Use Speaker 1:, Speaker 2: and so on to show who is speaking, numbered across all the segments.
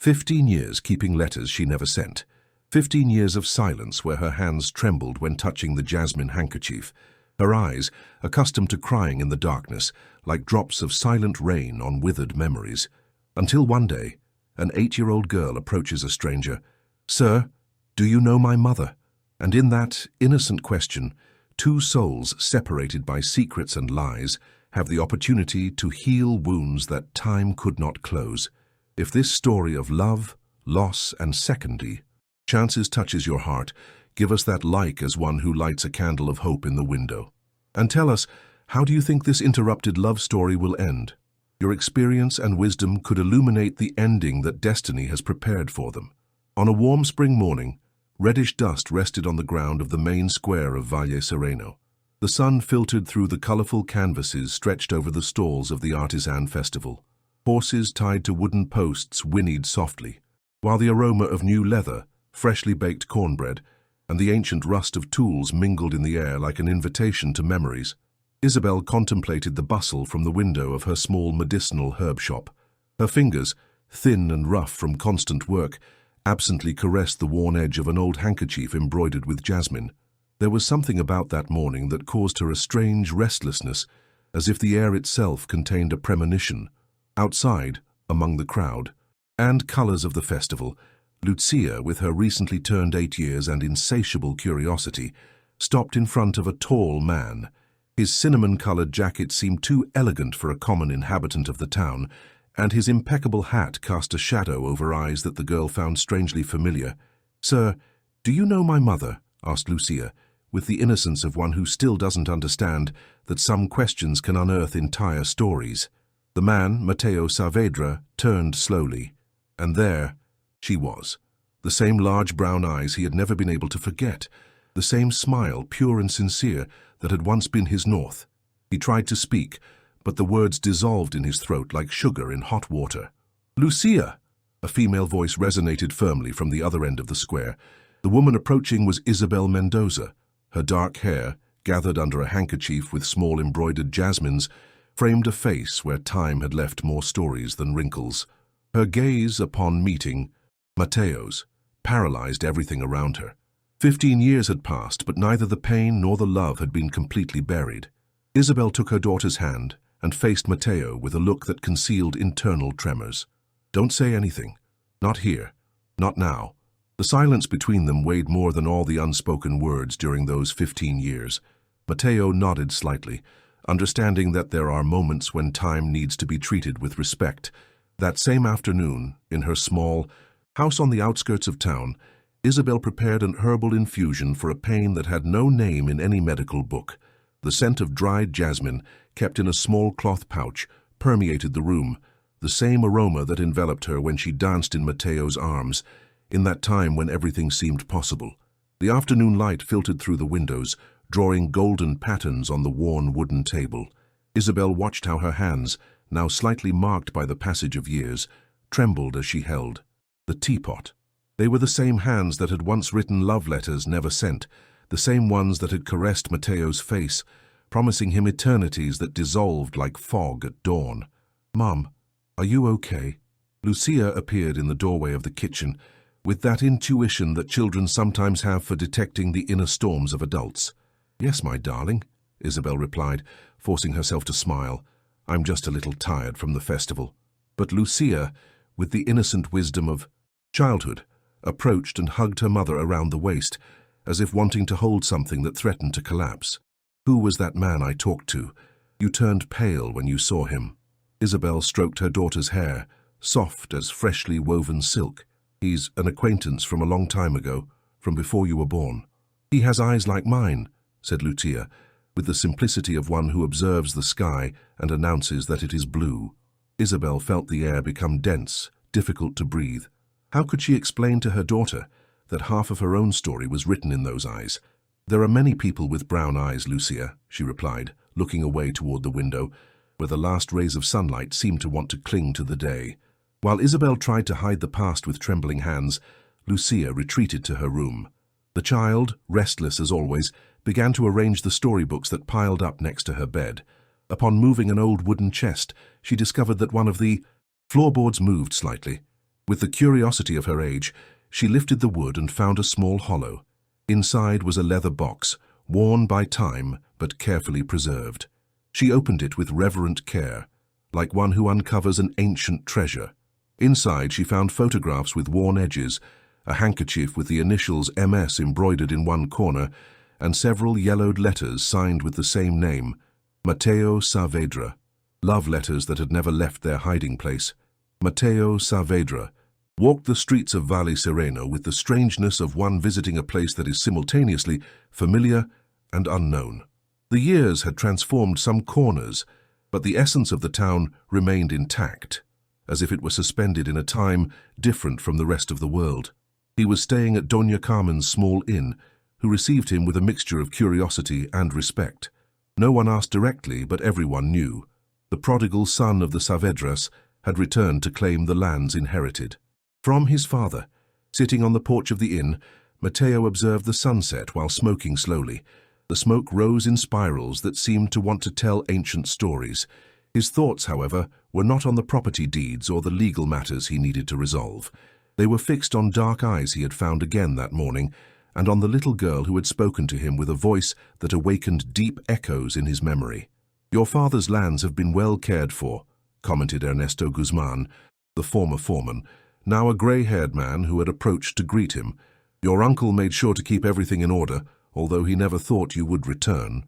Speaker 1: 15 years keeping letters she never sent. 15 years of silence where her hands trembled when touching the jasmine handkerchief. Her eyes, accustomed to crying in the darkness, like drops of silent rain on withered memories. Until one day, an 8-year-old girl approaches a stranger. "Sir, do you know my mother?" And in that innocent question, two souls separated by secrets and lies have the opportunity to heal wounds that time could not close. If this story of love, loss, and secondary chances touches your heart, give us that like as one who lights a candle of hope in the window. And tell us, how do you think this interrupted love story will end? Your experience and wisdom could illuminate the ending that destiny has prepared for them. On a warm spring morning, reddish dust rested on the ground of the main square of Valle Sereno. The sun filtered through the colorful canvases stretched over the stalls of the artisan festival. Horses tied to wooden posts whinnied softly, while the aroma of new leather, freshly baked cornbread, and the ancient rust of tools mingled in the air like an invitation to memories. Isabel contemplated the bustle from the window of her small medicinal herb shop. Her fingers, thin and rough from constant work, absently caressed the worn edge of an old handkerchief embroidered with jasmine. There was something about that morning that caused her a strange restlessness, as if the air itself contained a premonition. Outside, among the crowd and colors of the festival, Lucia, with her recently turned 8 years and insatiable curiosity, stopped in front of a tall man. His cinnamon-colored jacket seemed too elegant for a common inhabitant of the town, and his impeccable hat cast a shadow over eyes that the girl found strangely familiar. "Sir, do you know my mother?" asked Lucia, with the innocence of one who still doesn't understand that some questions can unearth entire stories. The man, Mateo Saavedra, turned slowly, and there she was. The same large brown eyes he had never been able to forget, the same smile, pure and sincere, that had once been his north. He tried to speak, but the words dissolved in his throat like sugar in hot water. "Lucia!" A female voice resonated firmly from the other end of the square. The woman approaching was Isabel Mendoza. Her dark hair, gathered under a handkerchief with small embroidered jasmines, framed a face where time had left more stories than wrinkles. Her gaze, upon meeting Mateo's, paralyzed everything around her. 15 years had passed, but neither the pain nor the love had been completely buried. Isabel took her daughter's hand and faced Mateo with a look that concealed internal tremors. "Don't say anything. Not here. Not now." The silence between them weighed more than all the unspoken words during those 15 years. Mateo nodded slightly, understanding that there are moments when time needs to be treated with respect. That same afternoon, in her small house on the outskirts of town, Isabel prepared an herbal infusion for a pain that had no name in any medical book. The scent of dried jasmine, kept in a small cloth pouch, permeated the room, the same aroma that enveloped her when she danced in Mateo's arms, in that time when everything seemed possible. The afternoon light filtered through the windows, drawing golden patterns on the worn wooden table. Isabel watched how her hands, now slightly marked by the passage of years, trembled as she held the teapot. They were the same hands that had once written love letters never sent, the same ones that had caressed Mateo's face, promising him eternities that dissolved like fog at dawn. "Mom, are you okay?" Lucia appeared in the doorway of the kitchen, with that intuition that children sometimes have for detecting the inner storms of adults. "Yes, my darling," Isabel replied, forcing herself to smile. "I'm just a little tired from the festival." But Lucia, with the innocent wisdom of childhood, approached and hugged her mother around the waist, as if wanting to hold something that threatened to collapse. "Who was that man I talked to? You turned pale when you saw him." Isabel stroked her daughter's hair, soft as freshly woven silk. "He's an acquaintance from a long time ago, from before you were born." "He has eyes like mine," said Lucia, with the simplicity of one who observes the sky and announces that it is blue. Isabel felt the air become dense, difficult to breathe. How could she explain to her daughter that half of her own story was written in those eyes? "There are many people with brown eyes, Lucia," she replied, looking away toward the window, where the last rays of sunlight seemed to want to cling to the day. While Isabel tried to hide the past with trembling hands, Lucia retreated to her room. The child, restless as always, began to arrange the storybooks that piled up next to her bed. Upon moving an old wooden chest, she discovered that one of the floorboards moved slightly. With the curiosity of her age, she lifted the wood and found a small hollow. Inside was a leather box, worn by time but carefully preserved. She opened it with reverent care, like one who uncovers an ancient treasure. Inside she found photographs with worn edges, a handkerchief with the initials MS embroidered in one corner, and several yellowed letters signed with the same name, Mateo Saavedra. Love letters that had never left their hiding place. Mateo Saavedra walked the streets of Valle Sereno with the strangeness of one visiting a place that is simultaneously familiar and unknown. The years had transformed some corners, but the essence of the town remained intact, as if it were suspended in a time different from the rest of the world. He was staying at Doña Carmen's small inn, who received him with a mixture of curiosity and respect. No one asked directly, but everyone knew. The prodigal son of the Saavedras had returned to claim the lands inherited. From his father, sitting on the porch of the inn, Mateo observed the sunset while smoking slowly. The smoke rose in spirals that seemed to want to tell ancient stories. His thoughts, however, were not on the property deeds or the legal matters he needed to resolve. They were fixed on dark eyes he had found again that morning, and on the little girl who had spoken to him with a voice that awakened deep echoes in his memory. "Your father's lands have been well cared for," commented Ernesto Guzman, the former foreman, now a grey-haired man who had approached to greet him. "Your uncle made sure to keep everything in order, although he never thought you would return."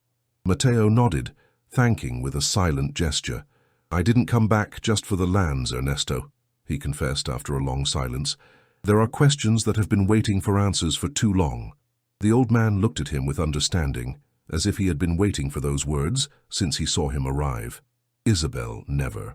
Speaker 1: Mateo nodded, thanking with a silent gesture. "I didn't come back just for the lands, Ernesto," he confessed after a long silence. "There are questions that have been waiting for answers for too long." The old man looked at him with understanding, as if he had been waiting for those words since he saw him arrive. "Isabel never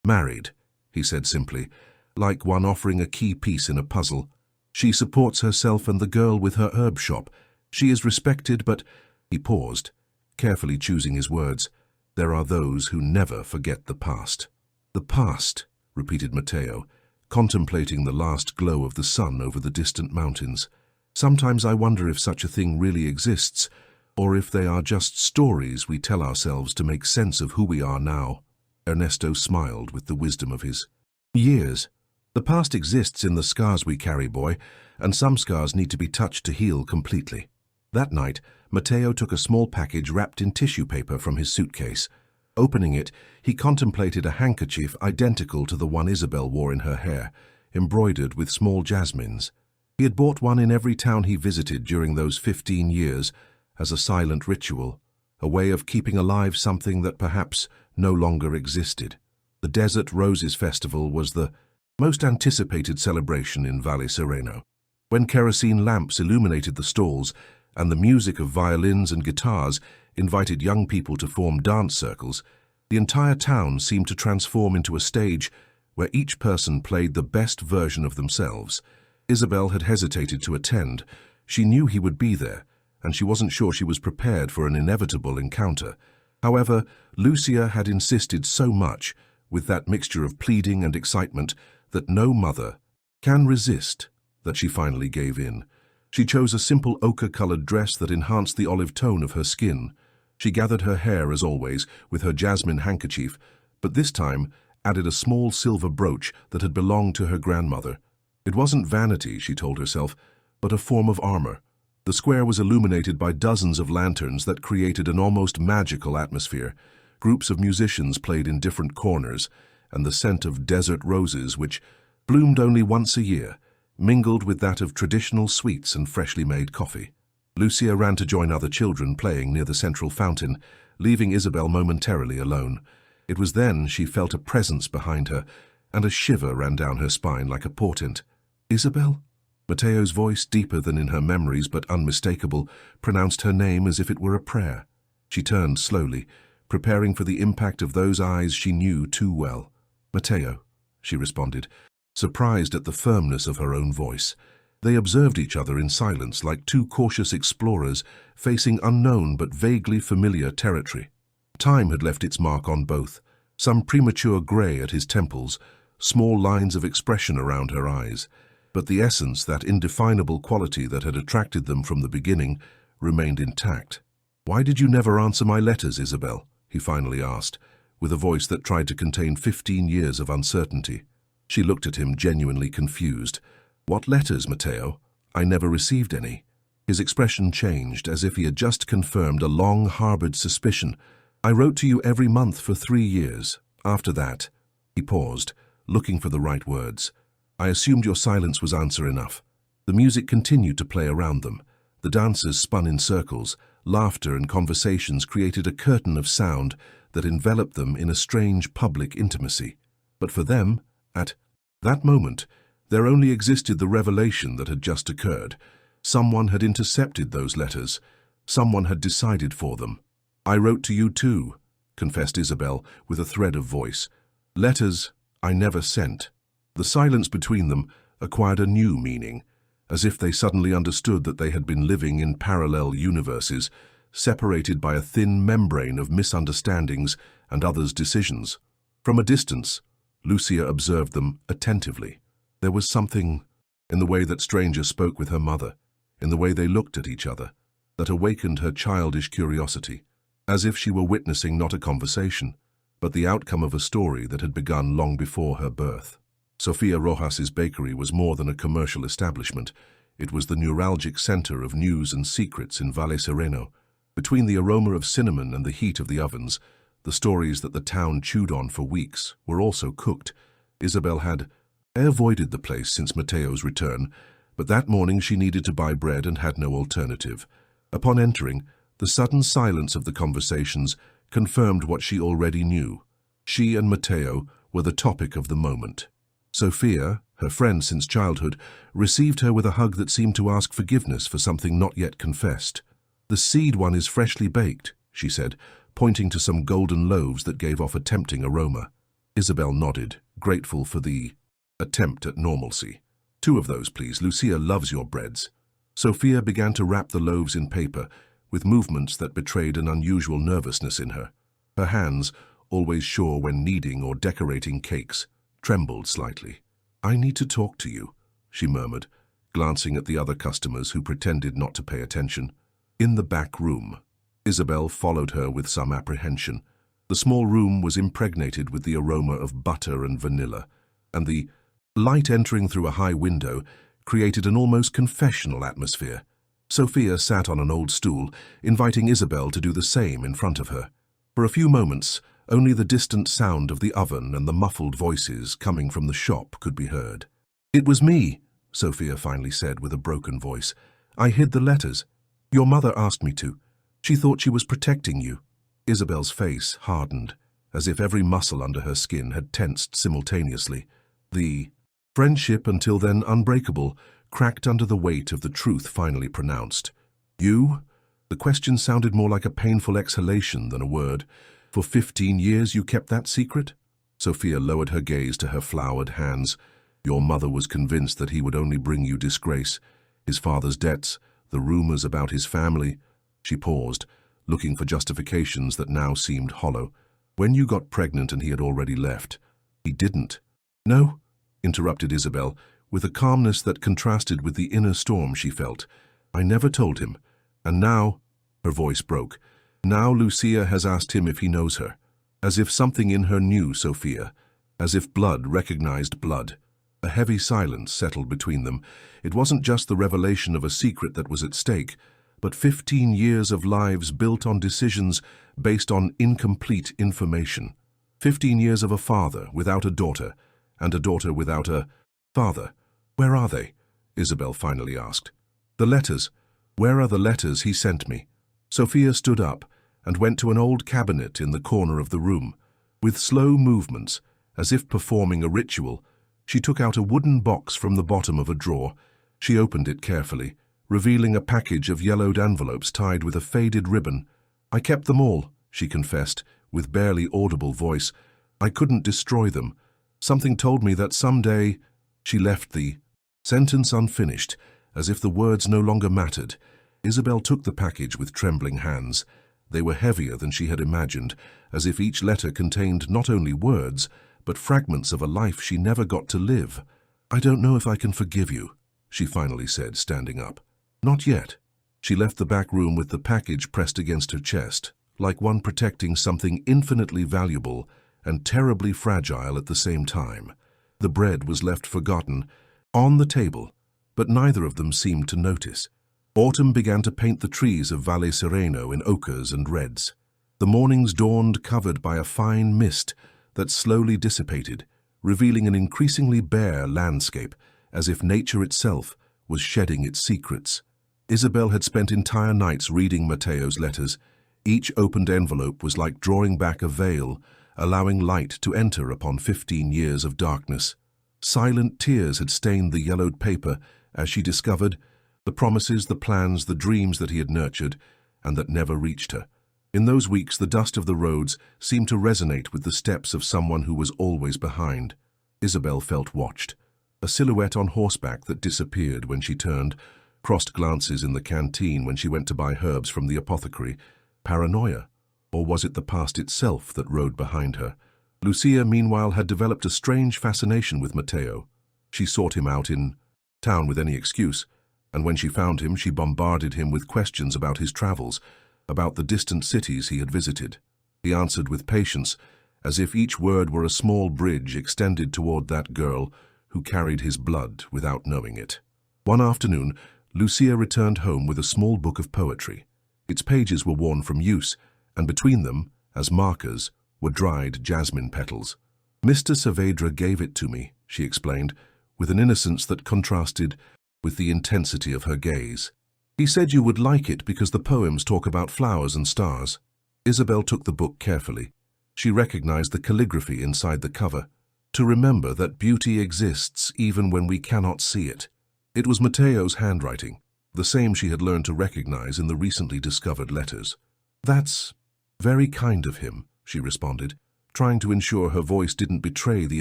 Speaker 1: married," he said simply, like one offering a key piece in a puzzle. "She supports herself and the girl with her herb shop. She is respected, but—" He paused, carefully choosing his words. "There are those who never forget the past." "The past," repeated Mateo, contemplating the last glow of the sun over the distant mountains. "Sometimes I wonder if such a thing really exists, or if they are just stories we tell ourselves to make sense of who we are now." Ernesto smiled with the wisdom of his years. "The past exists in the scars we carry, boy, and some scars need to be touched to heal completely." That night, Mateo took a small package wrapped in tissue paper from his suitcase. Opening it, he contemplated a handkerchief identical to the one Isabel wore in her hair, embroidered with small jasmines. He had bought one in every town he visited during those 15 years, as a silent ritual, a way of keeping alive something that perhaps no longer existed. The Desert Roses Festival was the most anticipated celebration in Valle Sereno. When kerosene lamps illuminated the stalls, and the music of violins and guitars invited young people to form dance circles, the entire town seemed to transform into a stage where each person played the best version of themselves. Isabel had hesitated to attend. She knew he would be there, and she wasn't sure she was prepared for an inevitable encounter. However, Lucia had insisted so much, with that mixture of pleading and excitement, that no mother can resist, that she finally gave in. She chose a simple ochre-colored dress that enhanced the olive tone of her skin. She gathered her hair, as always, with her jasmine handkerchief, but this time added a small silver brooch that had belonged to her grandmother. It wasn't vanity, she told herself, but a form of armor. The square was illuminated by dozens of lanterns that created an almost magical atmosphere. Groups of musicians played in different corners, and the scent of desert roses, which bloomed only once a year, mingled with that of traditional sweets and freshly made coffee. Lucia ran to join other children playing near the central fountain, leaving Isabel momentarily alone. It was then she felt a presence behind her, and a shiver ran down her spine like a portent. "Isabel?" Mateo's voice, deeper than in her memories but unmistakable, pronounced her name as if it were a prayer. She turned slowly, preparing for the impact of those eyes she knew too well. "Mateo," she responded, surprised at the firmness of her own voice. They observed each other in silence, like two cautious explorers facing unknown but vaguely familiar territory. Time had left its mark on both, some premature grey at his temples, small lines of expression around her eyes. But the essence, that indefinable quality that had attracted them from the beginning, remained intact. "Why did you never answer my letters, Isabel?" he finally asked, with a voice that tried to contain 15 years of uncertainty. She looked at him, genuinely confused. "What letters, Matteo? I never received any." His expression changed, as if he had just confirmed a long-harbored suspicion. "I wrote to you every month for 3 years. After that—" He paused, looking for the right words. "I assumed your silence was answer enough." The music continued to play around them. The dancers spun in circles. Laughter and conversations created a curtain of sound that enveloped them in a strange public intimacy. But for them, at that moment, there only existed the revelation that had just occurred. Someone had intercepted those letters. Someone had decided for them. "I wrote to you too," confessed Isabel with a thread of voice. "Letters I never sent." The silence between them acquired a new meaning, as if they suddenly understood that they had been living in parallel universes, separated by a thin membrane of misunderstandings and others' decisions. From a distance, Lucia observed them attentively. There was something in the way that stranger spoke with her mother, in the way they looked at each other, that awakened her childish curiosity, as if she were witnessing not a conversation, but the outcome of a story that had begun long before her birth. Sofia Rojas's bakery was more than a commercial establishment. It was the neuralgic center of news and secrets in Valle Sereno. Between the aroma of cinnamon and the heat of the ovens, the stories that the town chewed on for weeks were also cooked. Isabel had avoided the place since Matteo's return, but that morning she needed to buy bread and had no alternative. Upon entering, the sudden silence of the conversations confirmed what she already knew. She and Matteo were the topic of the moment. Sofia, her friend since childhood, received her with a hug that seemed to ask forgiveness for something not yet confessed. "The seed one is freshly baked," she said, pointing to some golden loaves that gave off a tempting aroma. Isabel nodded, grateful for the attempt at normalcy. "2 of those, please. Lucia loves your breads." Sofia began to wrap the loaves in paper, with movements that betrayed an unusual nervousness in her. Her hands, always sure when kneading or decorating cakes, trembled slightly. "I need to talk to you," she murmured, glancing at the other customers who pretended not to pay attention. In the back room, Isabel followed her with some apprehension. The small room was impregnated with the aroma of butter and vanilla, and the light entering through a high window created an almost confessional atmosphere. Sofia sat on an old stool, inviting Isabel to do the same in front of her. For a few moments, only the distant sound of the oven and the muffled voices coming from the shop could be heard. "It was me," Sofia finally said with a broken voice. "I hid the letters. Your mother asked me to. She thought she was protecting you." Isabel's face hardened, as if every muscle under her skin had tensed simultaneously. The friendship, until then unbreakable, cracked under the weight of the truth finally pronounced. "You?" The question sounded more like a painful exhalation than a word. "For 15 years you kept that secret?" Sofia lowered her gaze to her floured hands. "Your mother was convinced that he would only bring you disgrace. His father's debts, the rumors about his family." She paused, looking for justifications that now seemed hollow. "When you got pregnant and he had already left, he didn't." "No," interrupted Isabel, with a calmness that contrasted with the inner storm she felt. "I never told him. And now," her voice broke, "now Lucia has asked him if he knows her." As if something in her knew Sofia, as if blood recognized blood. A heavy silence settled between them. It wasn't just the revelation of a secret that was at stake, but 15 years of lives built on decisions based on incomplete information. 15 years of a father without a daughter, and a daughter without a father. "Where are they?" Isabel finally asked. "The letters. Where are the letters he sent me?" Sofia stood up and went to an old cabinet in the corner of the room. With slow movements, as if performing a ritual, she took out a wooden box from the bottom of a drawer. She opened it carefully, revealing a package of yellowed envelopes tied with a faded ribbon. "I kept them all," she confessed, with barely audible voice. "I couldn't destroy them. Something told me that someday—" She left the sentence unfinished, as if the words no longer mattered. Isabel took the package with trembling hands. They were heavier than she had imagined, as if each letter contained not only words, but fragments of a life she never got to live. "I don't know if I can forgive you," she finally said, standing up. "Not yet." She left the back room with the package pressed against her chest, like one protecting something infinitely valuable and terribly fragile at the same time. The bread was left forgotten, on the table, but neither of them seemed to notice. Autumn began to paint the trees of Valle Sereno in ochres and reds. The mornings dawned covered by a fine mist that slowly dissipated, revealing an increasingly bare landscape, as if nature itself was shedding its secrets. Isabel had spent entire nights reading Matteo's letters. Each opened envelope was like drawing back a veil, allowing light to enter upon 15 years of darkness. Silent tears had stained the yellowed paper as she discovered the promises, the plans, the dreams that he had nurtured and that never reached her. In those weeks, the dust of the roads seemed to resonate with the steps of someone who was always behind. Isabel felt watched. A silhouette on horseback that disappeared when she turned, crossed glances in the canteen when she went to buy herbs from the apothecary. Paranoia? Or was it the past itself that rode behind her? Lucia, meanwhile, had developed a strange fascination with Matteo. She sought him out in town with any excuse, and when she found him, she bombarded him with questions about his travels, about the distant cities he had visited. He answered with patience, as if each word were a small bridge extended toward that girl who carried his blood without knowing it. One afternoon, Lucia returned home with a small book of poetry. Its pages were worn from use, and between them, as markers, were dried jasmine petals. "Mr. Saavedra gave it to me," she explained, with an innocence that contrasted with the intensity of her gaze. "He said you would like it because the poems talk about flowers and stars." Isabel took the book carefully. She recognized the calligraphy inside the cover, to remember that beauty exists even when we cannot see it. It was Matteo's handwriting, the same she had learned to recognize in the recently discovered letters. "That's very kind of him," she responded, trying to ensure her voice didn't betray the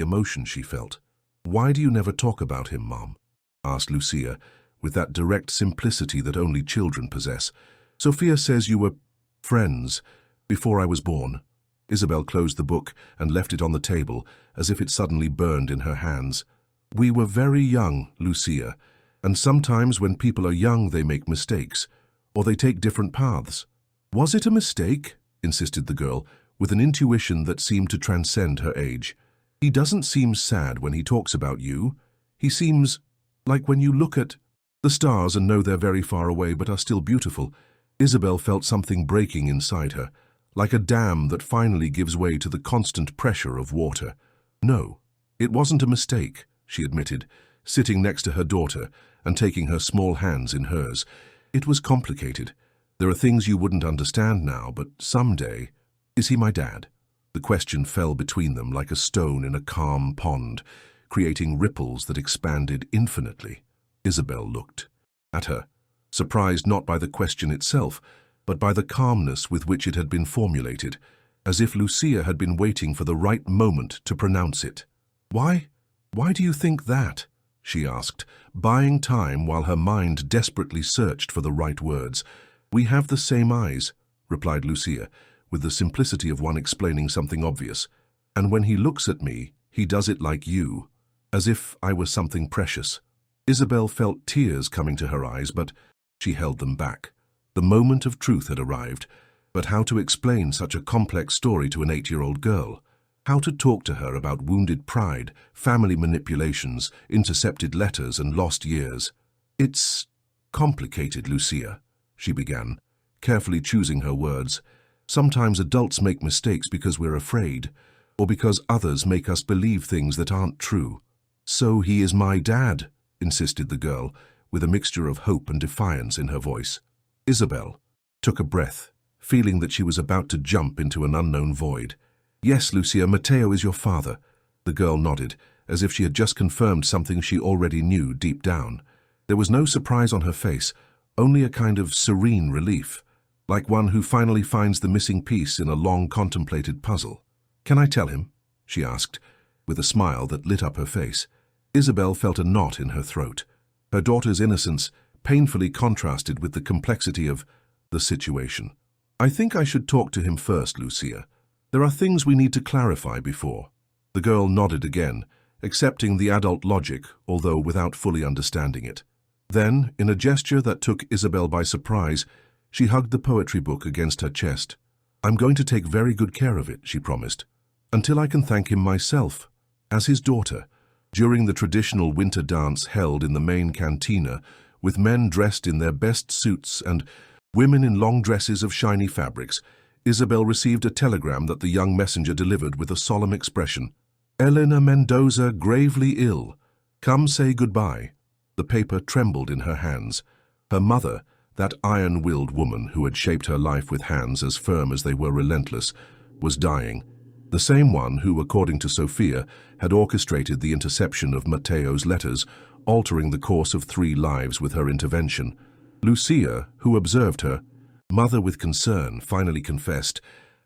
Speaker 1: emotion she felt. "Why do you never talk about him, Mom?" asked Lucia, with that direct simplicity that only children possess. "Sophia says you were friends before I was born." Isabel closed the book and left it on the table, as if it suddenly burned in her hands. "We were very young, Lucia, and sometimes when people are young they make mistakes, or they take different paths." "Was it a mistake?" insisted the girl, with an intuition that seemed to transcend her age. "He doesn't seem sad when he talks about you. He seems like when you look at the stars and know they're very far away but are still beautiful." Isabel felt something breaking inside her, like a dam that finally gives way to the constant pressure of water. "No, it wasn't a mistake," she admitted, sitting next to her daughter and taking her small hands in hers. "It was complicated. There are things you wouldn't understand now, but someday—" "Is he my dad?" The question fell between them like a stone in a calm pond, creating ripples that expanded infinitely. Isabel looked at her, surprised not by the question itself, but by the calmness with which it had been formulated, as if Lucia had been waiting for the right moment to pronounce it. Why do you think that?" she asked, buying time while her mind desperately searched for the right words. "We have the same eyes," replied Lucia, with the simplicity of one explaining something obvious. "And when he looks at me, he does it like you, as if I was something precious." Isabel felt tears coming to her eyes, but she held them back. The moment of truth had arrived, but how to explain such a complex story to an 8-year-old girl? How to talk to her about wounded pride, family manipulations, intercepted letters, and lost years? "It's complicated, Lucia," she began, carefully choosing her words. "Sometimes adults make mistakes because we're afraid, or because others make us believe things that aren't true." "So he is my dad," insisted the girl, with a mixture of hope and defiance in her voice. Isabel took a breath, feeling that she was about to jump into an unknown void. "Yes, Lucia, Matteo is your father." The girl nodded, as if she had just confirmed something she already knew deep down. There was no surprise on her face, only a kind of serene relief, like one who finally finds the missing piece in a long-contemplated puzzle. "Can I tell him?" she asked, with a smile that lit up her face. Isabel felt a knot in her throat. Her daughter's innocence painfully contrasted with the complexity of the situation. "I think I should talk to him first, Lucia. There are things we need to clarify before." The girl nodded again, accepting the adult logic, although without fully understanding it. Then, in a gesture that took Isabel by surprise, she hugged the poetry book against her chest. "I'm going to take very good care of it," she promised, "until I can thank him myself, as his daughter." during the traditional winter dance held in the main cantina, with men dressed in their best suits and women in long dresses of shiny fabrics, Isabel received a telegram that the young messenger delivered with a solemn expression. "Elena Mendoza gravely ill. Come say goodbye." The paper trembled in her hands. Her mother, that iron-willed woman who had shaped her life with hands as firm as they were relentless, was dying. The same one who, according to Sophia, had orchestrated the interception of Matteo's letters, altering the course of 3 lives with her intervention. Lucia, who observed her, mother with concern, finally confessed,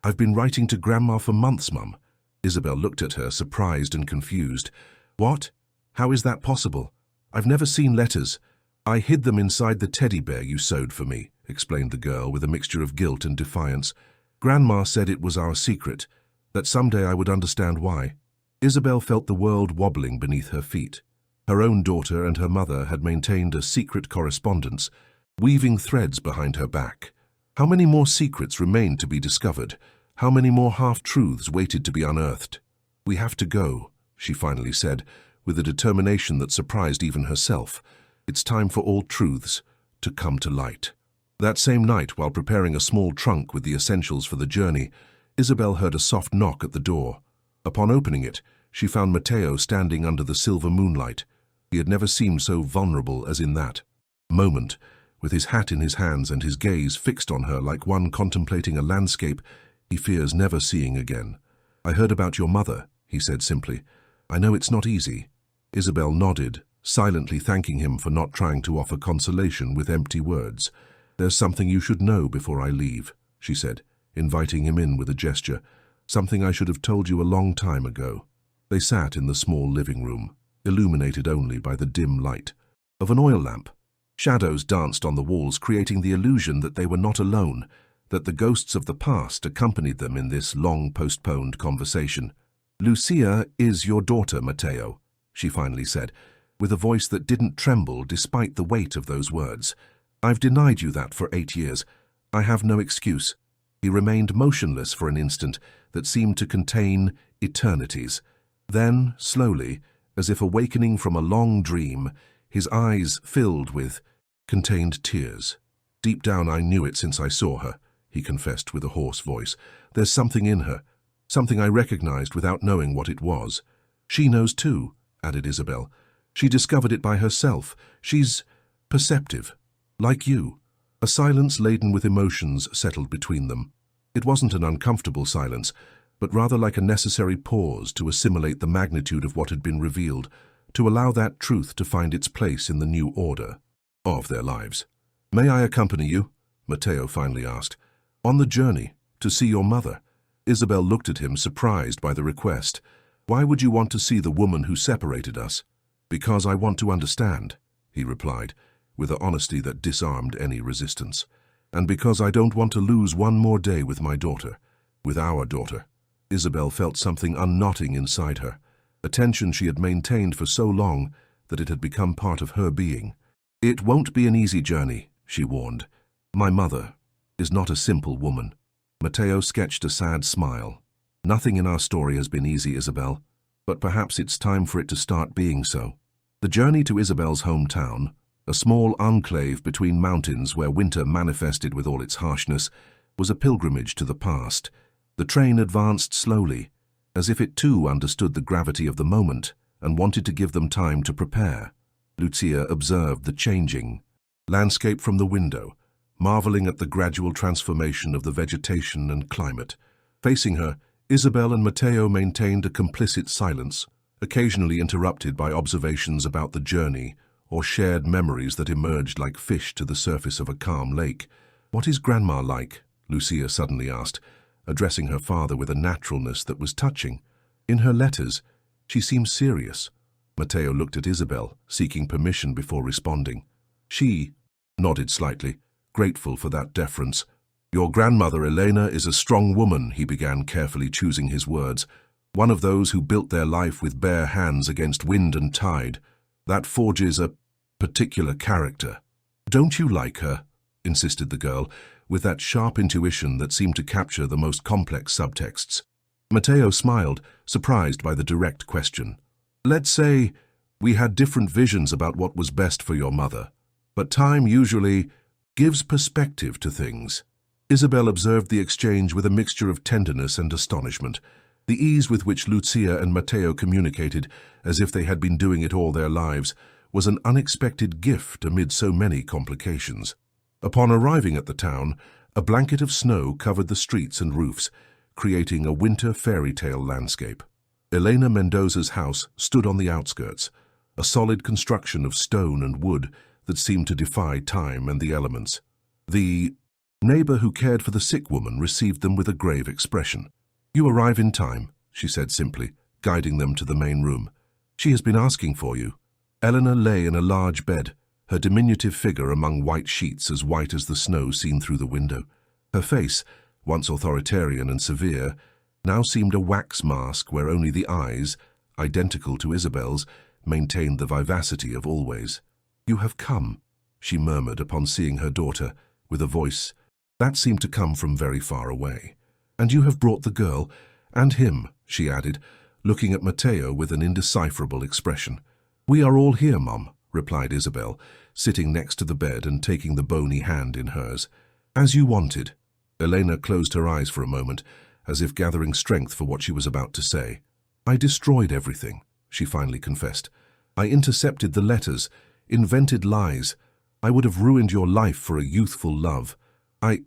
Speaker 1: "I've been writing to Grandma for months, Mum." Isabel looked at her, surprised and confused. "What? How is that possible? I've never seen letters." "I hid them inside the teddy bear you sewed for me," explained the girl with a mixture of guilt and defiance. "Grandma said it was our secret, that someday I would understand why." Isabel felt the world wobbling beneath her feet. Her own daughter and her mother had maintained a secret correspondence, weaving threads behind her back. How many more secrets remained to be discovered? How many more half-truths waited to be unearthed? "We have to go," she finally said, with a determination that surprised even herself. "It's time for all truths to come to light." That same night, while preparing a small trunk with the essentials for the journey, Isabel heard a soft knock at the door. Upon opening it, she found Matteo standing under the silver moonlight. He had never seemed so vulnerable as in that moment, with his hat in his hands and his gaze fixed on her like one contemplating a landscape he fears never seeing again. "I heard about your mother," he said simply. "I know it's not easy." Isabel nodded, silently thanking him for not trying to offer consolation with empty words. "There's something you should know before I leave," she said, inviting him in with a gesture. "Something I should have told you a long time ago." They sat in the small living room, illuminated only by the dim light of an oil lamp. Shadows danced on the walls, creating the illusion that they were not alone, that the ghosts of the past accompanied them in this long-postponed conversation. "Lucia is your daughter, Matteo," she finally said, with a voice that didn't tremble despite the weight of those words. "I've denied you that for 8 years. I have no excuse." He remained motionless for an instant that seemed to contain eternities. Then, slowly, as if awakening from a long dream, his eyes filled with contained tears. "Deep down I knew it since I saw her," he confessed with a hoarse voice. "There's something in her, something I recognized without knowing what it was." "She knows too," added Isabel. "She discovered it by herself. She's perceptive, like you." A silence laden with emotions settled between them. It wasn't an uncomfortable silence, but rather like a necessary pause to assimilate the magnitude of what had been revealed, to allow that truth to find its place in the new order of their lives. "May I accompany you?" Matteo finally asked. "On the journey, to see your mother." Isabel looked at him, surprised by the request. "Why would you want to see the woman who separated us?" "Because I want to understand," he replied, with an honesty that disarmed any resistance. "And because I don't want to lose one more day with my daughter, with our daughter." Isabel felt something unknotting inside her, a tension she had maintained for so long that it had become part of her being. "It won't be an easy journey," she warned. "My mother is not a simple woman." Matteo sketched a sad smile. "Nothing in our story has been easy, Isabel, but perhaps it's time for it to start being so." The journey to Isabel's hometown, a small enclave between mountains where winter manifested with all its harshness, was a pilgrimage to the past. The train advanced slowly, as if it too understood the gravity of the moment and wanted to give them time to prepare. Lucia observed the changing landscape from the window, marveling at the gradual transformation of the vegetation and climate. Facing her, Isabel and Matteo maintained a complicit silence, occasionally interrupted by observations about the journey or shared memories that emerged like fish to the surface of a calm lake. "What is Grandma like?" Lucia suddenly asked, addressing her father with a naturalness that was touching. "In her letters, she seems serious." Matteo looked at Isabel, seeking permission before responding. She nodded slightly, grateful for that deference. "Your grandmother, Elena, is a strong woman," he began, carefully choosing his words. "One of those who built their life with bare hands against wind and tide. That forges a particular character." "Don't you like her?" insisted the girl, with that sharp intuition that seemed to capture the most complex subtexts. Matteo smiled, surprised by the direct question. Let's say we had different visions about what was best for your mother, but time usually gives perspective to things. Isabel observed the exchange with a mixture of tenderness and astonishment. The ease with which Lucia and Matteo communicated, as if they had been doing it all their lives, was an unexpected gift amid so many complications. Upon arriving at the town, a blanket of snow covered the streets and roofs, creating a winter fairy tale landscape. Elena Mendoza's house stood on the outskirts, a solid construction of stone and wood that seemed to defy time and the elements. The neighbor who cared for the sick woman received them with a grave expression. "You arrive in time," she said simply, guiding them to the main room. "She has been asking for you." Eleanor lay in a large bed, her diminutive figure among white sheets as white as the snow seen through the window. Her face, once authoritarian and severe, now seemed a wax mask where only the eyes, identical to Isabel's, maintained the vivacity of always. "You have come," she murmured upon seeing her daughter, with a voice that seemed to come from very far away. "And you have brought the girl, and him," she added, looking at Matteo with an indecipherable expression. "We are all here, Mum," replied Isabel, sitting next to the bed and taking the bony hand in hers. "As you wanted." Elena closed her eyes for a moment, as if gathering strength for what she was about to say. "I destroyed everything," she finally confessed. "I intercepted the letters, invented lies. I would have ruined your life for a youthful love. I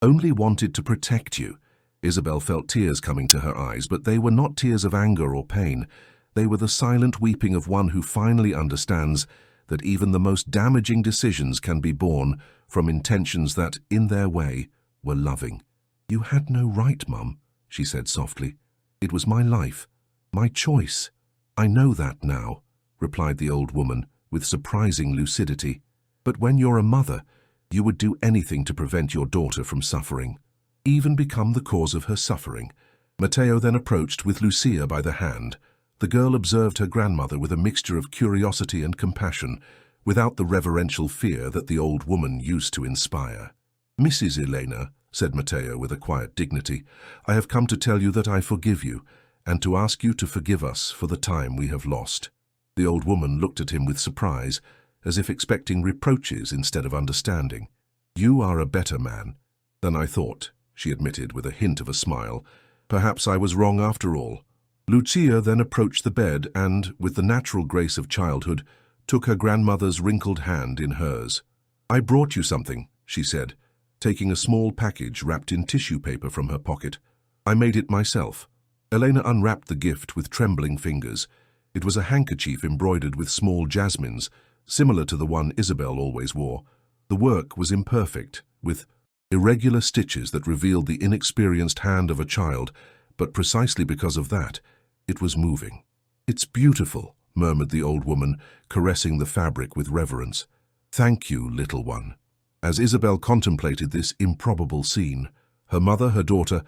Speaker 1: only wanted to protect you." Isabel felt tears coming to her eyes, but they were not tears of anger or pain. They were the silent weeping of one who finally understands that even the most damaging decisions can be born from intentions that, in their way, were loving. "You had no right, Mum," she said softly. "It was my life, my choice." "I know that now," replied the old woman, with surprising lucidity. "But when you're a mother, you would do anything to prevent your daughter from suffering, even become the cause of her suffering." Matteo then approached with Lucia by the hand. The girl observed her grandmother with a mixture of curiosity and compassion, without the reverential fear that the old woman used to inspire. "Mrs. Elena," said Matteo with a quiet dignity, "I have come to tell you that I forgive you, and to ask you to forgive us for the time we have lost." The old woman looked at him with surprise, as if expecting reproaches instead of understanding. "You are a better man than I thought," she admitted with a hint of a smile. "Perhaps I was wrong after all." Lucia then approached the bed and, with the natural grace of childhood, took her grandmother's wrinkled hand in hers. "I brought you something," she said, taking a small package wrapped in tissue paper from her pocket. "I made it myself." Elena unwrapped the gift with trembling fingers. It was a handkerchief embroidered with small jasmines, similar to the one Isabel always wore. The work was imperfect, with irregular stitches that revealed the inexperienced hand of a child, but precisely because of that, it was moving. "It's beautiful," murmured the old woman, caressing the fabric with reverence. "Thank you, little one." As Isabel contemplated this improbable scene, her mother, her daughter,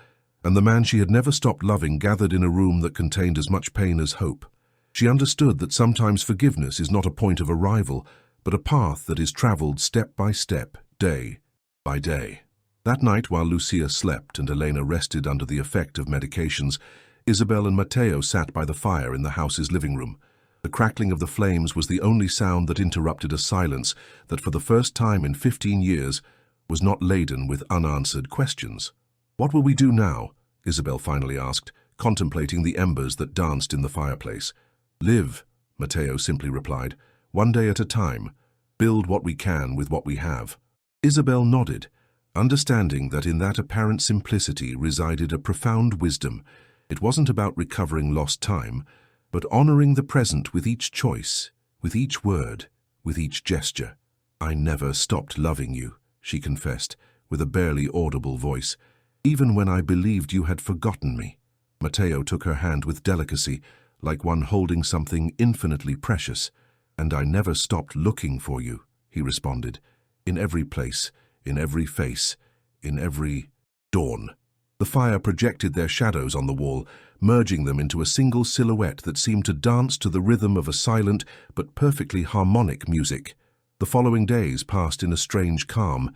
Speaker 1: and the man she had never stopped loving gathered in a room that contained as much pain as hope. She understood that sometimes forgiveness is not a point of arrival, but a path that is traveled step by step, day by day. That night, while Lucia slept and Elena rested under the effect of medications, Isabel and Matteo sat by the fire in the house's living room. The crackling of the flames was the only sound that interrupted a silence that, for the first time in 15 years, was not laden with unanswered questions. "What will we do now?" Isabel finally asked, contemplating the embers that danced in the fireplace. "Live," Matteo simply replied, "one day at a time. Build what we can with what we have." Isabel nodded, understanding that in that apparent simplicity resided a profound wisdom. It wasn't about recovering lost time, but honoring the present with each choice, with each word, with each gesture. "I never stopped loving you," she confessed, with a barely audible voice, "even when I believed you had forgotten me." Matteo took her hand with delicacy, like one holding something infinitely precious. "And I never stopped looking for you," he responded, "in every place, in every face, in every dawn." The fire projected their shadows on the wall, merging them into a single silhouette that seemed to dance to the rhythm of a silent but perfectly harmonic music. The following days passed in a strange calm,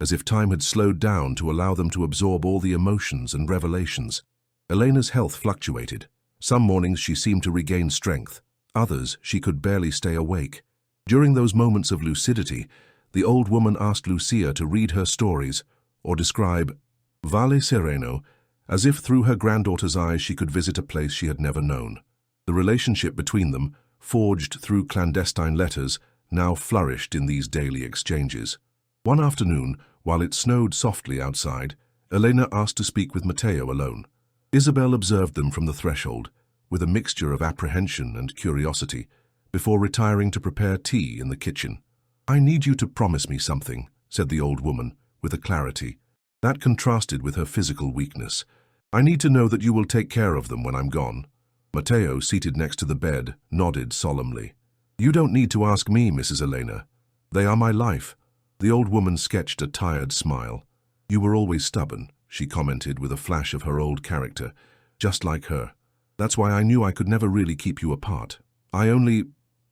Speaker 1: as if time had slowed down to allow them to absorb all the emotions and revelations. Elena's health fluctuated. Some mornings she seemed to regain strength. others she could barely stay awake. During those moments of lucidity, the old woman asked Lucia to read her stories or describe Valle Sereno as if through her granddaughter's eyes she could visit a place she had never known. The relationship between them, forged through clandestine letters, now flourished in these daily exchanges. One afternoon, while it snowed softly outside, Elena asked to speak with Matteo alone. Isabel observed them from the threshold, with a mixture of apprehension and curiosity, before retiring to prepare tea in the kitchen. "I need you to promise me something," said the old woman, with a clarity that contrasted with her physical weakness. "I need to know that you will take care of them when I'm gone." Matteo, seated next to the bed, nodded solemnly. "You don't need to ask me, Mrs. Elena. They are my life." The old woman sketched a tired smile. "You were always stubborn," she commented with a flash of her old character, just like her. "That's why I knew I could never really keep you apart. I only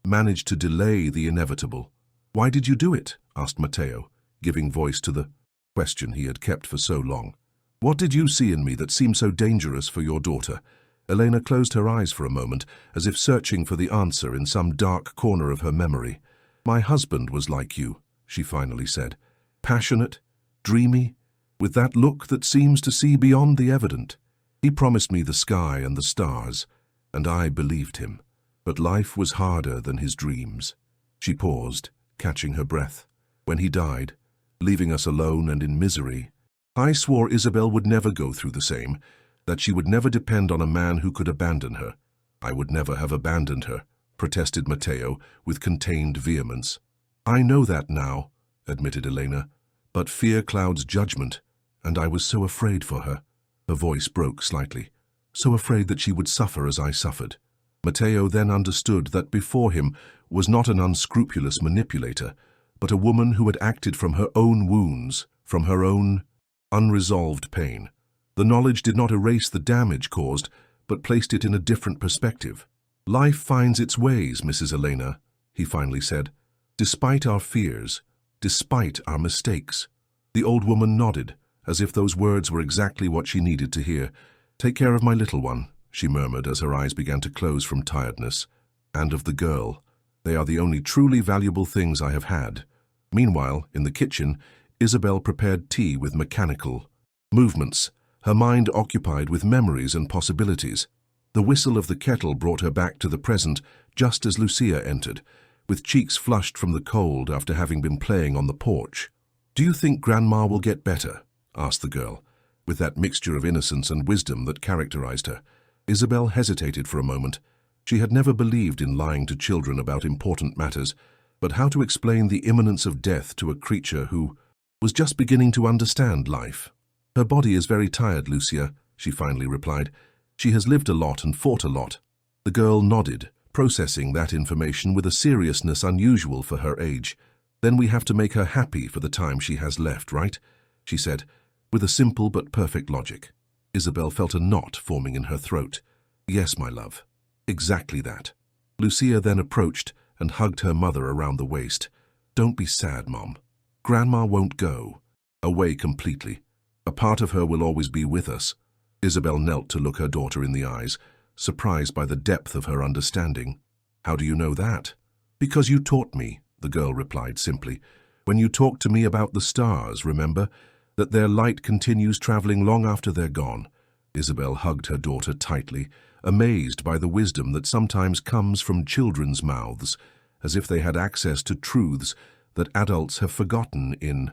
Speaker 1: managed to delay the inevitable." "Why did you do it?" asked Matteo, giving voice to the question he had kept for so long. "What did you see in me that seemed so dangerous for your daughter?" Elena closed her eyes for a moment, as if searching for the answer in some dark corner of her memory. "My husband was like you," she finally said. "Passionate, dreamy, with that look that seems to see beyond the evident. He promised me the sky and the stars, and I believed him. But life was harder than his dreams." She paused, catching her breath. "When he died, leaving us alone and in misery, I swore Isabel would never go through the same, that she would never depend on a man who could abandon her." "I would never have abandoned her," protested Matteo with contained vehemence. "I know that now," admitted Elena, "but fear clouds judgment, and I was so afraid for her." Her voice broke slightly. "So afraid that she would suffer as I suffered." Matteo then understood that before him was not an unscrupulous manipulator, but a woman who had acted from her own wounds, from her own unresolved pain. The knowledge did not erase the damage caused, but placed it in a different perspective. "Life finds its ways, Mrs. Elena," he finally said. "Despite our fears, despite our mistakes." The old woman nodded, as if those words were exactly what she needed to hear. "Take care of my little one," she murmured as her eyes began to close from tiredness. "And of the girl. They are the only truly valuable things I have had." Meanwhile, in the kitchen, Isabel prepared tea with mechanical movements, her mind occupied with memories and possibilities. The whistle of the kettle brought her back to the present just as Lucia entered, with cheeks flushed from the cold after having been playing on the porch. "Do you think Grandma will get better?" asked the girl, with that mixture of innocence and wisdom that characterized her. Isabel hesitated for a moment. She had never believed in lying to children about important matters, but how to explain the imminence of death to a creature who was just beginning to understand life? "Her body is very tired, Lucia," she finally replied. "She has lived a lot and fought a lot." The girl nodded, processing that information with a seriousness unusual for her age. "Then we have to make her happy for the time she has left, right?" she said, with a simple but perfect logic. Isabel felt a knot forming in her throat. "Yes, my love. Exactly that." Lucia then approached and hugged her mother around the waist. "Don't be sad, Mom. Grandma won't go away completely. A part of her will always be with us." Isabel knelt to look her daughter in the eyes, surprised by the depth of her understanding. "How do you know that?" "Because you taught me," the girl replied simply. "When you talked to me about the stars, remember? That their light continues traveling long after they're gone." Isabel hugged her daughter tightly, amazed by the wisdom that sometimes comes from children's mouths, as if they had access to truths that adults have forgotten in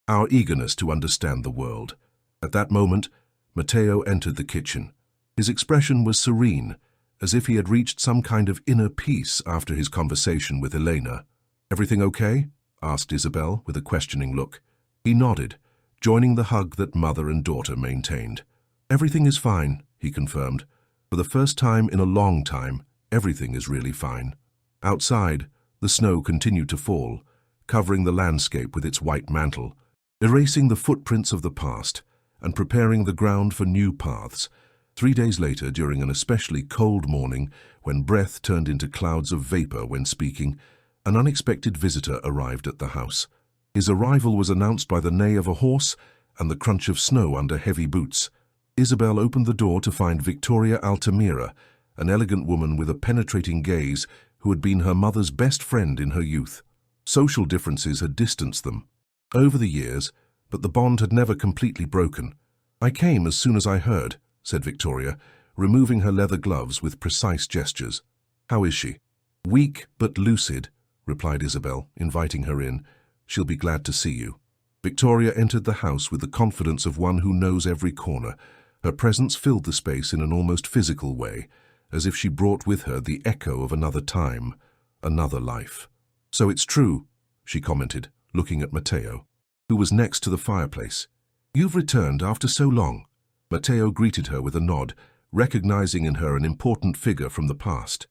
Speaker 1: our eagerness to understand the world. At that moment, Matteo entered the kitchen. His expression was serene, as if he had reached some kind of inner peace after his conversation with Elena. "Everything okay?" asked Isabel with a questioning look. He nodded, joining the hug that mother and daughter maintained. "Everything is fine," he confirmed. "For the first time in a long time, everything is really fine." Outside, the snow continued to fall, covering the landscape with its white mantle, erasing the footprints of the past and preparing the ground for new paths. 3 days later, during an especially cold morning, when breath turned into clouds of vapor when speaking, an unexpected visitor arrived at the house. His arrival was announced by the neigh of a horse and the crunch of snow under heavy boots. Isabel opened the door to find Victoria Altamira, an elegant woman with a penetrating gaze who had been her mother's best friend in her youth. Social differences had distanced them over the years, but the bond had never completely broken. "I came as soon as I heard," said Victoria, removing her leather gloves with precise gestures. "How is she?" "Weak but lucid," replied Isabel, inviting her in. "She'll be glad to see you." Victoria entered the house with the confidence of one who knows every corner. Her presence filled the space in an almost physical way, as if she brought with her the echo of another time, another life. "So it's true," she commented, looking at Matteo, who was next to the fireplace. "You've returned after so long." Matteo greeted her with a nod, recognizing in her an important figure from the past.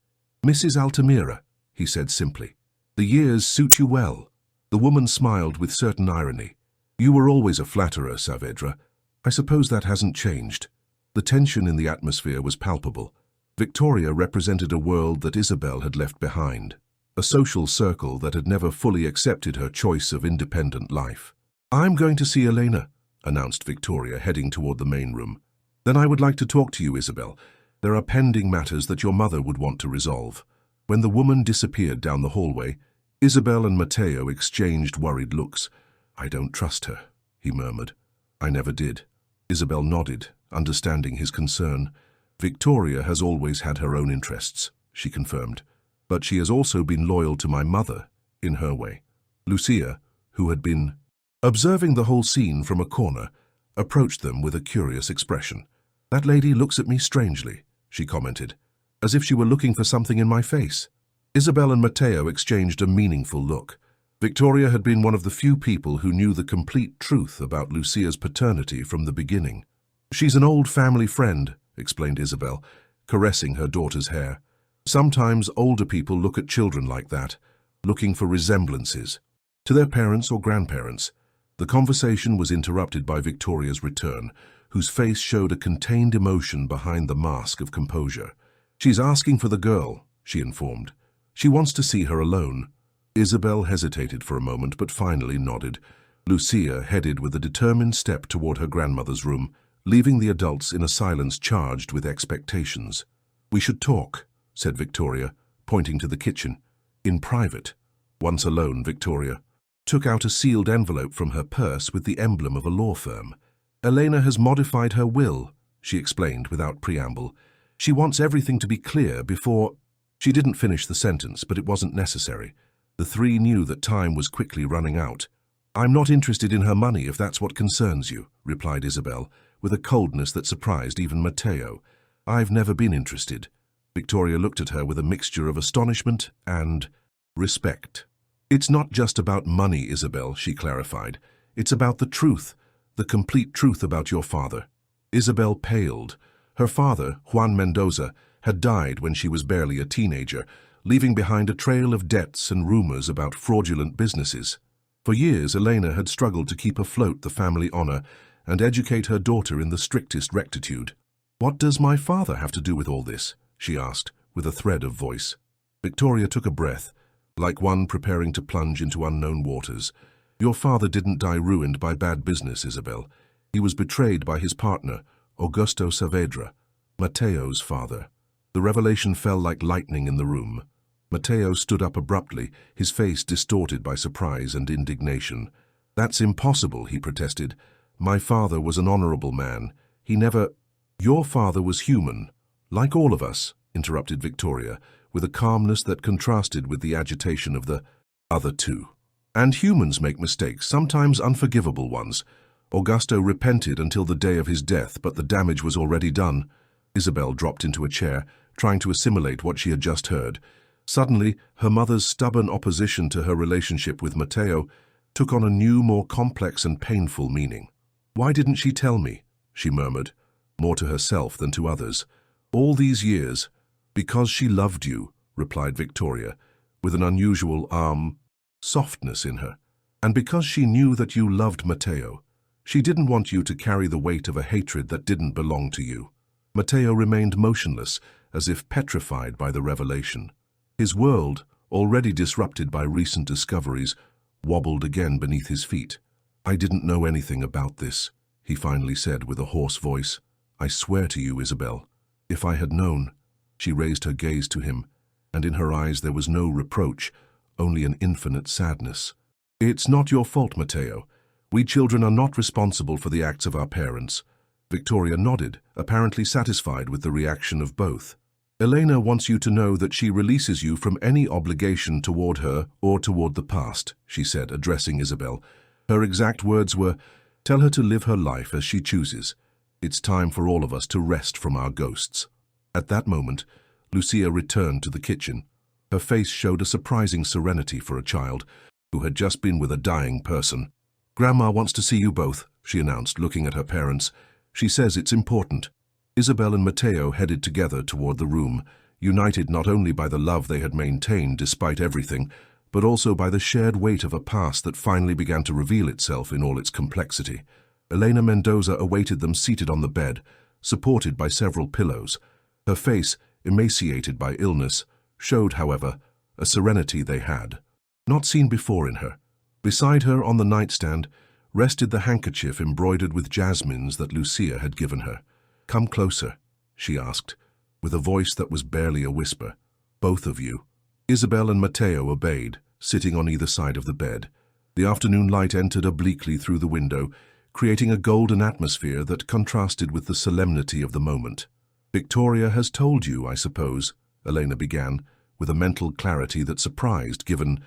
Speaker 1: "Mrs. Altamira," he said simply. "The years suit you well." The woman smiled with certain irony. "You were always a flatterer, Saavedra. I suppose that hasn't changed." The tension in the atmosphere was palpable. Victoria represented a world that Isabel had left behind, a social circle that had never fully accepted her choice of independent life. "I'm going to see Elena," announced Victoria, heading toward the main room. "Then I would like to talk to you, Isabel. There are pending matters that your mother would want to resolve." When the woman disappeared down the hallway, Isabel and Matteo exchanged worried looks. "I don't trust her," he murmured. "I never did." Isabel nodded, understanding his concern. "Victoria has always had her own interests," she confirmed. "But she has also been loyal to my mother, in her way." Lucia, who had been observing the whole scene from a corner, approached them with a curious expression. "That lady looks at me strangely," she commented, "as if she were looking for something in my face." Isabel and Matteo exchanged a meaningful look. Victoria had been one of the few people who knew the complete truth about Lucia's paternity from the beginning. "She's an old family friend," explained Isabel, caressing her daughter's hair. "Sometimes older people look at children like that, looking for resemblances to their parents or grandparents." The conversation was interrupted by Victoria's return, whose face showed a contained emotion behind the mask of composure. "She's asking for the girl," she informed. "She wants to see her alone." Isabel hesitated for a moment, but finally nodded. Lucia headed with a determined step toward her grandmother's room, leaving the adults in a silence charged with expectations. "We should talk," said Victoria, pointing to the kitchen. "In private." Once alone, Victoria took out a sealed envelope from her purse with the emblem of a law firm. "Elena has modified her will," she explained without preamble. "She wants everything to be clear before—" She didn't finish the sentence, but it wasn't necessary. The three knew that time was quickly running out. "I'm not interested in her money if that's what concerns you," replied Isabel, with a coldness that surprised even Matteo. "I've never been interested." Victoria looked at her with a mixture of astonishment and respect. "It's not just about money, Isabel," she clarified. "It's about the truth, the complete truth about your father." Isabel paled. Her father, Juan Mendoza, had died when she was barely a teenager, leaving behind a trail of debts and rumors about fraudulent businesses. For years, Elena had struggled to keep afloat the family honor and educate her daughter in the strictest rectitude. "What does my father have to do with all this?" she asked, with a thread of voice. Victoria took a breath, like one preparing to plunge into unknown waters. "Your father didn't die ruined by bad business, Isabel. He was betrayed by his partner, Augusto Saavedra, Matteo's father." The revelation fell like lightning in the room. Matteo stood up abruptly, his face distorted by surprise and indignation. "That's impossible," he protested. "My father was an honorable man. He never—" "Your father was human, like all of us," interrupted Victoria, with a calmness that contrasted with the agitation of the other two. "And humans make mistakes, sometimes unforgivable ones. Augusto repented until the day of his death, but the damage was already done." Isabel dropped into a chair, trying to assimilate what she had just heard. Suddenly, her mother's stubborn opposition to her relationship with Matteo took on a new, more complex and painful meaning. "Why didn't she tell me?" she murmured, more to herself than to others. "All these years." "Because she loved you," replied Victoria, with an unusual, softness in her. "And because she knew that you loved Matteo. She didn't want you to carry the weight of a hatred that didn't belong to you." Matteo remained motionless, as if petrified by the revelation. His world, already disrupted by recent discoveries, wobbled again beneath his feet. "I didn't know anything about this," he finally said with a hoarse voice. "I swear to you, Isabel, if I had known—" She raised her gaze to him, and in her eyes there was no reproach, only an infinite sadness. "It's not your fault, Matteo. We children are not responsible for the acts of our parents." Victoria nodded, apparently satisfied with the reaction of both. "Elena wants you to know that she releases you from any obligation toward her or toward the past," she said, addressing Isabel. Her exact words were, "Tell her to live her life as she chooses. It's time for all of us to rest from our ghosts." At that moment, Lucia returned to the kitchen. Her face showed a surprising serenity for a child who had just been with a dying person. "Grandma wants to see you both," she announced, looking at her parents. "She says it's important." Isabel and Matteo headed together toward the room, united not only by the love they had maintained despite everything, but also by the shared weight of a past that finally began to reveal itself in all its complexity. Elena Mendoza awaited them seated on the bed, supported by several pillows. Her face, emaciated by illness, showed, however, a serenity they had not seen before in her. Beside her on the nightstand rested the handkerchief embroidered with jasmines that Lucia had given her. "Come closer," she asked, with a voice that was barely a whisper. "Both of you." Isabel and Matteo obeyed, sitting on either side of the bed. The afternoon light entered obliquely through the window, creating a golden atmosphere that contrasted with the solemnity of the moment. "Victoria has told you, I suppose," Elena began, with a mental clarity that surprised given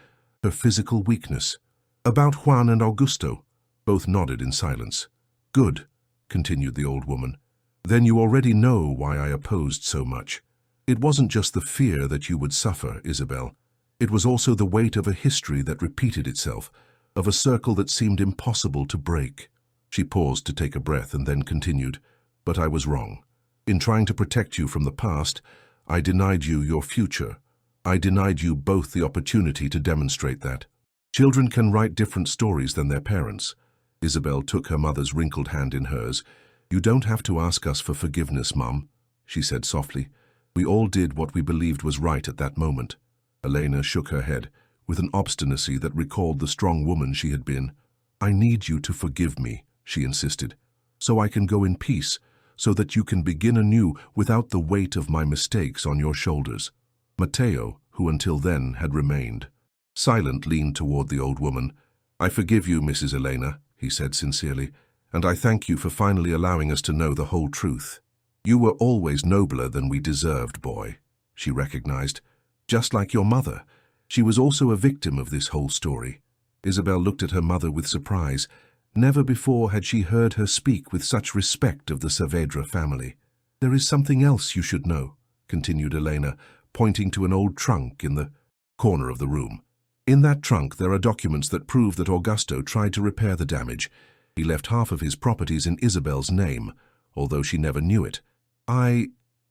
Speaker 1: her physical weakness. "About Juan and Augusto." Both nodded in silence. "Good," continued the old woman. "Then you already know why I opposed so much. It wasn't just the fear that you would suffer, Isabel. It was also the weight of a history that repeated itself, of a circle that seemed impossible to break." She paused to take a breath and then continued, "But I was wrong. In trying to protect you from the past, I denied you your future. I denied you both the opportunity to demonstrate that. Children can write different stories than their parents." Isabel took her mother's wrinkled hand in hers. "You don't have to ask us for forgiveness, Mum," she said softly. "We all did what we believed was right at that moment." Elena shook her head, with an obstinacy that recalled the strong woman she had been. "I need you to forgive me," she insisted, "so I can go in peace, so that you can begin anew without the weight of my mistakes on your shoulders." Matteo, who until then had remained silent, leaned toward the old woman. "I forgive you, Mrs. Elena," he said sincerely, "and I thank you for finally allowing us to know the whole truth. You were always nobler than we deserved, boy," she recognized. "Just like your mother, she was also a victim of this whole story." Isabel looked at her mother with surprise. Never before had she heard her speak with such respect of the Saavedra family. "There is something else you should know," continued Elena, pointing to an old trunk in the corner of the room. "In that trunk there are documents that prove that Augusto tried to repair the damage. He left half of his properties in Isabel's name, although she never knew it. I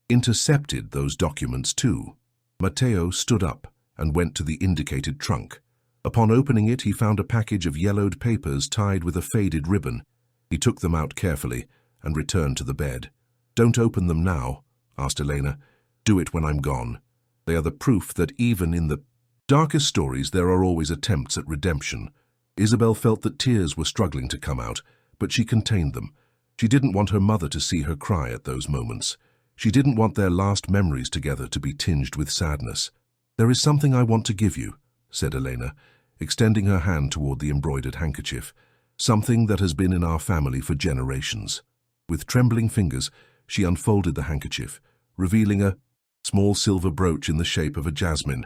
Speaker 1: intercepted those documents too." Matteo stood up and went to the indicated trunk. Upon opening it, he found a package of yellowed papers tied with a faded ribbon. He took them out carefully and returned to the bed. "Don't open them now," asked Elena. "Do it when I'm gone. They are the proof that even in the darkest stories there are always attempts at redemption." Isabel felt that tears were struggling to come out, but she contained them. She didn't want her mother to see her cry at those moments. She didn't want their last memories together to be tinged with sadness. "There is something I want to give you," said Elena, extending her hand toward the embroidered handkerchief. "Something that has been in our family for generations." With trembling fingers, she unfolded the handkerchief, revealing a small silver brooch in the shape of a jasmine.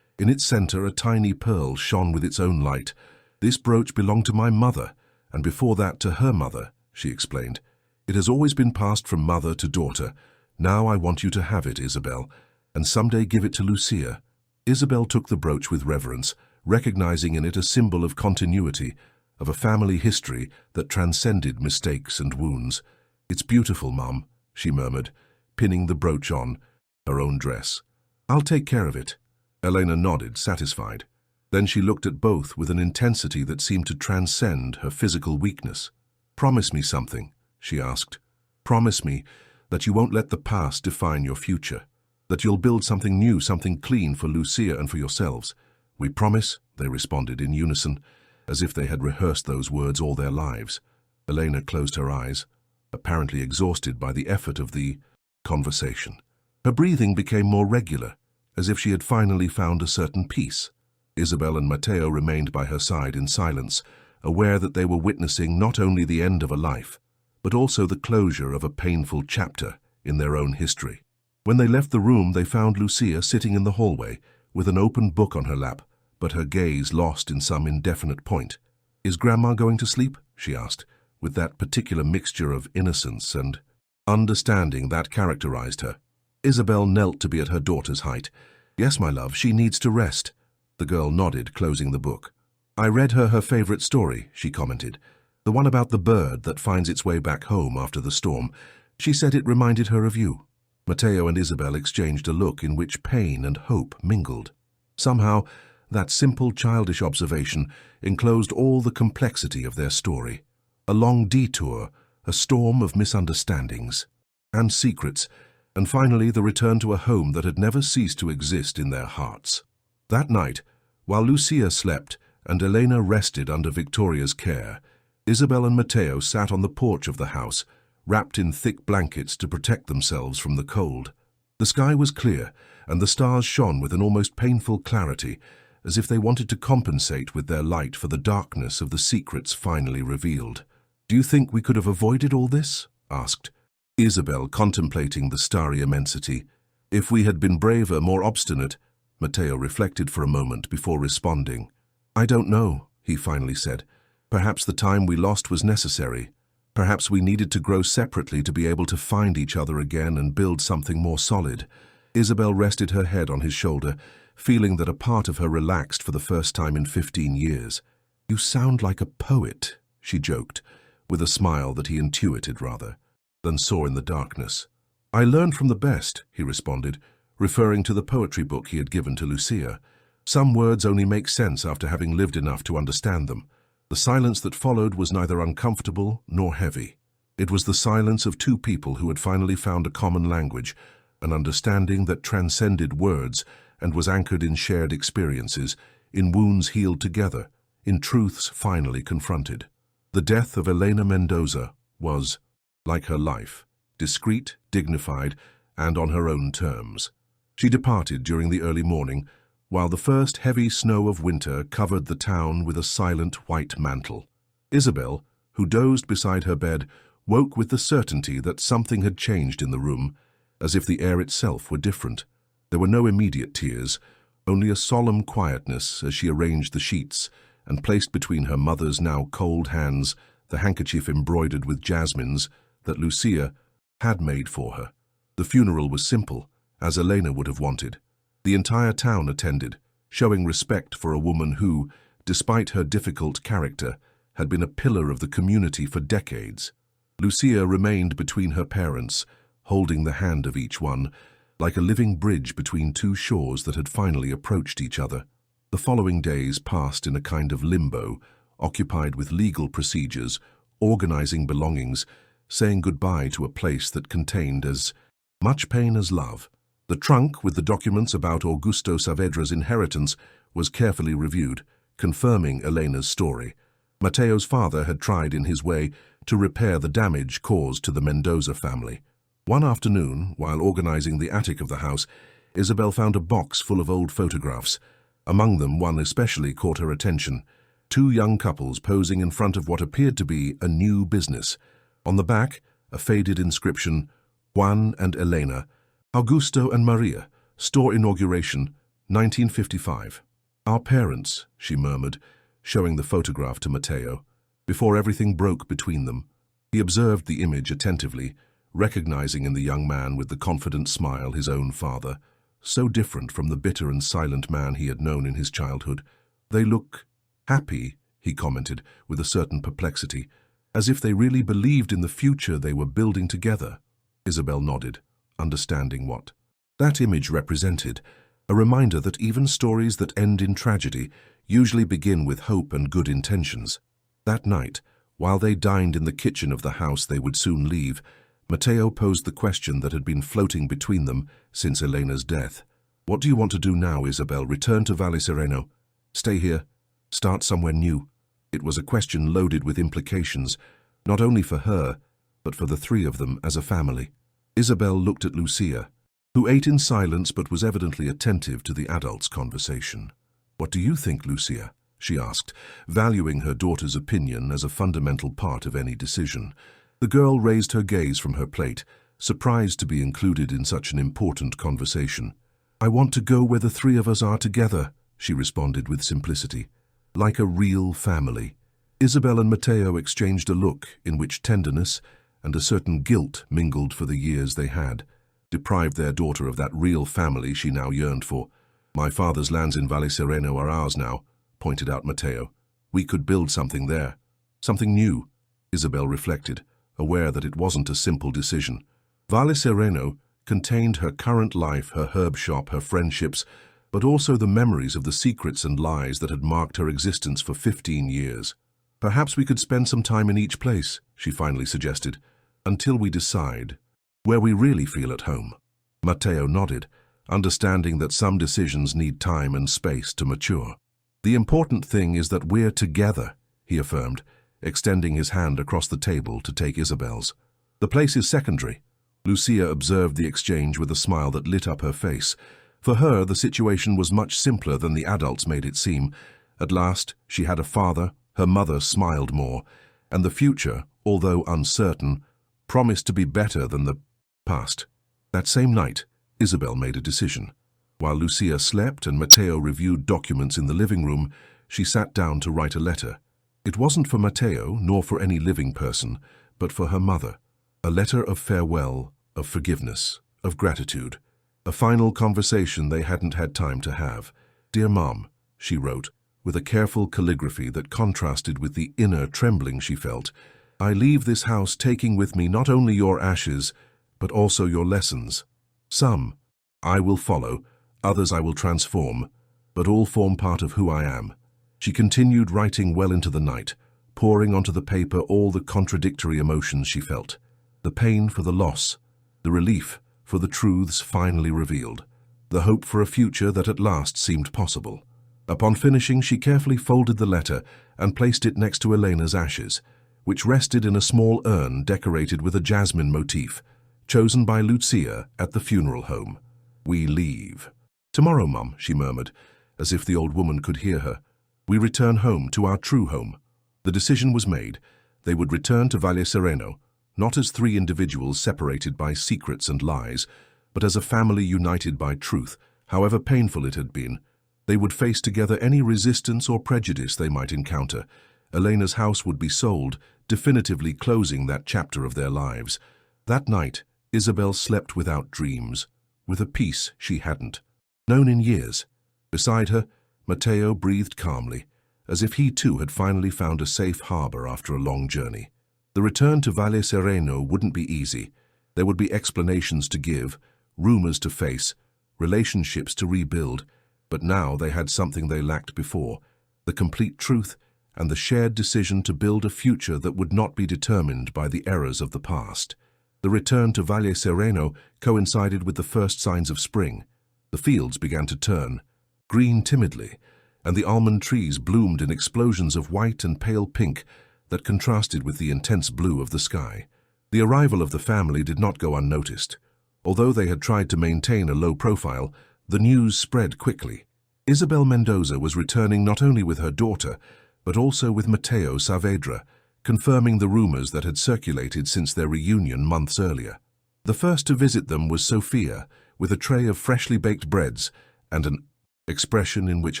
Speaker 1: In its center, a tiny pearl shone with its own light. "This brooch belonged to my mother, and before that to her mother," she explained. "It has always been passed from mother to daughter. Now I want you to have it, Isabel, and someday give it to Lucia." Isabel took the brooch with reverence, recognizing in it a symbol of continuity, of a family history that transcended mistakes and wounds. "It's beautiful, Mum," she murmured, pinning the brooch on her own dress. "I'll take care of it." Elena nodded, satisfied. Then she looked at both with an intensity that seemed to transcend her physical weakness. "Promise me something," she asked. "Promise me that you won't let the past define your future, that you'll build something new, something clean for Lucia and for yourselves." "We promise," they responded in unison, as if they had rehearsed those words all their lives. Elena closed her eyes, apparently exhausted by the effort of the conversation. Her breathing became more regular, as if she had finally found a certain peace. Isabel and Matteo remained by her side in silence, aware that they were witnessing not only the end of a life, but also the closure of a painful chapter in their own history. When they left the room, they found Lucia sitting in the hallway, with an open book on her lap, but her gaze lost in some indefinite point. "Is Grandma going to sleep?" she asked, with that particular mixture of innocence and understanding that characterized her. Isabel knelt to be at her daughter's height. "Yes, my love, she needs to rest." The girl nodded, closing the book. "I read her favorite story," she commented. "The one about the bird that finds its way back home after the storm. She said it reminded her of you." Matteo and Isabel exchanged a look in which pain and hope mingled. Somehow, that simple childish observation enclosed all the complexity of their story. A long detour, a storm of misunderstandings and secrets, and finally the return to a home that had never ceased to exist in their hearts. That night, while Lucia slept and Elena rested under Victoria's care, Isabel and Matteo sat on the porch of the house, wrapped in thick blankets to protect themselves from the cold. The sky was clear, and the stars shone with an almost painful clarity, as if they wanted to compensate with their light for the darkness of the secrets finally revealed. "Do you think we could have avoided all this?" asked Isabel, contemplating the starry immensity. "If we had been braver, more obstinate," Matteo reflected for a moment before responding. "I don't know," he finally said. "Perhaps the time we lost was necessary. Perhaps we needed to grow separately to be able to find each other again and build something more solid." Isabel rested her head on his shoulder, feeling that a part of her relaxed for the first time in 15 years. "You sound like a poet," she joked, with a smile that he intuited rather than saw in the darkness. "I learned from the best," he responded, referring to the poetry book he had given to Lucia. "Some words only make sense after having lived enough to understand them." The silence that followed was neither uncomfortable nor heavy. It was the silence of two people who had finally found a common language, an understanding that transcended words and was anchored in shared experiences, in wounds healed together, in truths finally confronted. The death of Elena Mendoza was, like her life, discreet, dignified, and on her own terms. She departed during the early morning, while the first heavy snow of winter covered the town with a silent white mantle. Isabel, who dozed beside her bed, woke with the certainty that something had changed in the room, as if the air itself were different. There were no immediate tears, only a solemn quietness as she arranged the sheets and placed between her mother's now cold hands the handkerchief embroidered with jasmines that Lucia had made for her. The funeral was simple, as Elena would have wanted. The entire town attended, showing respect for a woman who, despite her difficult character, had been a pillar of the community for decades. Lucia remained between her parents, holding the hand of each one, like a living bridge between two shores that had finally approached each other. The following days passed in a kind of limbo, occupied with legal procedures, organizing belongings, saying goodbye to a place that contained as much pain as love. The trunk with the documents about Augusto Saavedra's inheritance was carefully reviewed, confirming Elena's story. Matteo's father had tried in his way to repair the damage caused to the Mendoza family. One afternoon, while organizing the attic of the house, Isabel found a box full of old photographs. Among them, one especially caught her attention. Two young couples posing in front of what appeared to be a new business. On the back, a faded inscription, "Juan and Elena, Augusto and Maria, store inauguration, 1955. "Our parents," she murmured, showing the photograph to Matteo. Before everything broke between them, he observed the image attentively, recognizing in the young man with the confident smile his own father, so different from the bitter and silent man he had known in his childhood. "They look happy," he commented with a certain perplexity, "as if they really believed in the future they were building together." Isabel nodded, understanding what that image represented, a reminder that even stories that end in tragedy usually begin with hope and good intentions. That night, while they dined in the kitchen of the house they would soon leave, Matteo posed the question that had been floating between them since Elena's death. "What do you want to do now, Isabel? Return to Valle Sereno? Stay here? Start somewhere new?" It was a question loaded with implications, not only for her, but for the three of them as a family. Isabel looked at Lucia, who ate in silence but was evidently attentive to the adults' conversation. "What do you think, Lucia?" she asked, valuing her daughter's opinion as a fundamental part of any decision. The girl raised her gaze from her plate, surprised to be included in such an important conversation. "I want to go where the three of us are together," she responded with simplicity. "Like a real family." Isabel and Matteo exchanged a look in which tenderness and a certain guilt mingled for the years they had, deprived their daughter of that real family she now yearned for. "My father's lands in Valle Sereno are ours now," pointed out Matteo. "We could build something there. Something new," Isabel reflected, aware that it wasn't a simple decision. Valle Sereno contained her current life, her herb shop, her friendships, but also the memories of the secrets and lies that had marked her existence for 15 years. "Perhaps we could spend some time in each place," she finally suggested, "until we decide where we really feel at home." Matteo nodded, understanding that some decisions need time and space to mature. "The important thing is that we're together," he affirmed, extending his hand across the table to take Isabel's. "The place is secondary." Lucia observed the exchange with a smile that lit up her face. For her, the situation was much simpler than the adults made it seem. At last, she had a father, her mother smiled more, and the future, although uncertain, promised to be better than the past. That same night, Isabel made a decision. While Lucia slept and Matteo reviewed documents in the living room, she sat down to write a letter. It wasn't for Matteo, nor for any living person, but for her mother. A letter of farewell, of forgiveness, of gratitude. A final conversation they hadn't had time to have. "Dear Mom," she wrote, with a careful calligraphy that contrasted with the inner trembling she felt, "I leave this house taking with me not only your ashes, but also your lessons. Some I will follow, others I will transform, but all form part of who I am." She continued writing well into the night, pouring onto the paper all the contradictory emotions she felt. The pain for the loss, the relief for the truths finally revealed, the hope for a future that at last seemed possible. Upon finishing, she carefully folded the letter and placed it next to Elena's ashes, which rested in a small urn decorated with a jasmine motif, chosen by Lucia at the funeral home. "We leave. Tomorrow, Mum," she murmured, as if the old woman could hear her. "We return home, to our true home." The decision was made. They would return to Valle Sereno, not as three individuals separated by secrets and lies, but as a family united by truth, however painful it had been. They would face together any resistance or prejudice they might encounter. Elena's house would be sold, definitively closing that chapter of their lives. That night, Isabel slept without dreams, with a peace she hadn't known in years. Beside her, Matteo breathed calmly, as if he too had finally found a safe harbor after a long journey. The return to Valle Sereno wouldn't be easy. There would be explanations to give, rumors to face, relationships to rebuild, but now they had something they lacked before, the complete truth and the shared decision to build a future that would not be determined by the errors of the past. The return to Valle Sereno coincided with the first signs of spring. The fields began to turn, green timidly, and the almond trees bloomed in explosions of white and pale pink that contrasted with the intense blue of the sky. The arrival of the family did not go unnoticed. Although they had tried to maintain a low profile, the news spread quickly. Isabel Mendoza was returning not only with her daughter, but also with Matteo Saavedra, confirming the rumors that had circulated since their reunion months earlier. The first to visit them was Sophia, with a tray of freshly baked breads and an expression in which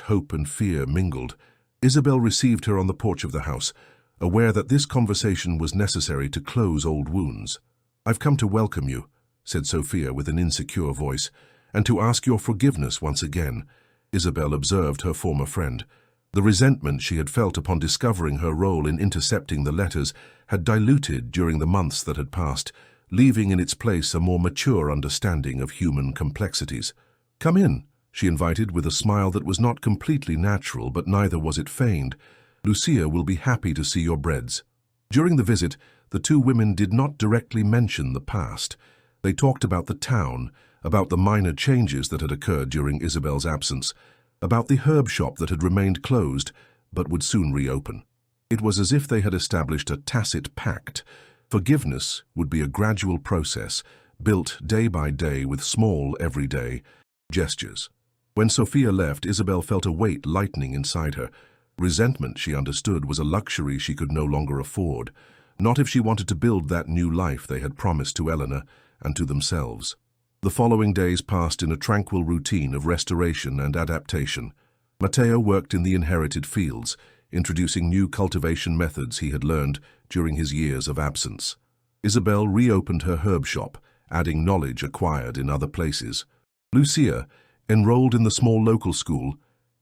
Speaker 1: hope and fear mingled. Isabel received her on the porch of the house, aware that this conversation was necessary to close old wounds. "I've come to welcome you," said Sophia with an insecure voice, "and to ask your forgiveness once again." Isabel observed her former friend. The resentment she had felt upon discovering her role in intercepting the letters had diluted during the months that had passed, leaving in its place a more mature understanding of human complexities. "Come in," she invited with a smile that was not completely natural, but neither was it feigned. "Lucia will be happy to see your breads." During the visit, the two women did not directly mention the past. They talked about the town, about the minor changes that had occurred during Isabel's absence, about the herb shop that had remained closed but would soon reopen. It was as if they had established a tacit pact. Forgiveness would be a gradual process, built day by day with small, everyday gestures. When Sophia left, Isabel felt a weight lightening inside her. Resentment, she understood, was a luxury she could no longer afford, not if she wanted to build that new life they had promised to Eleanor and to themselves. The following days passed in a tranquil routine of restoration and adaptation. Matteo worked in the inherited fields, introducing new cultivation methods he had learned during his years of absence. Isabel reopened her herb shop, adding knowledge acquired in other places. Lucia, enrolled in the small local school,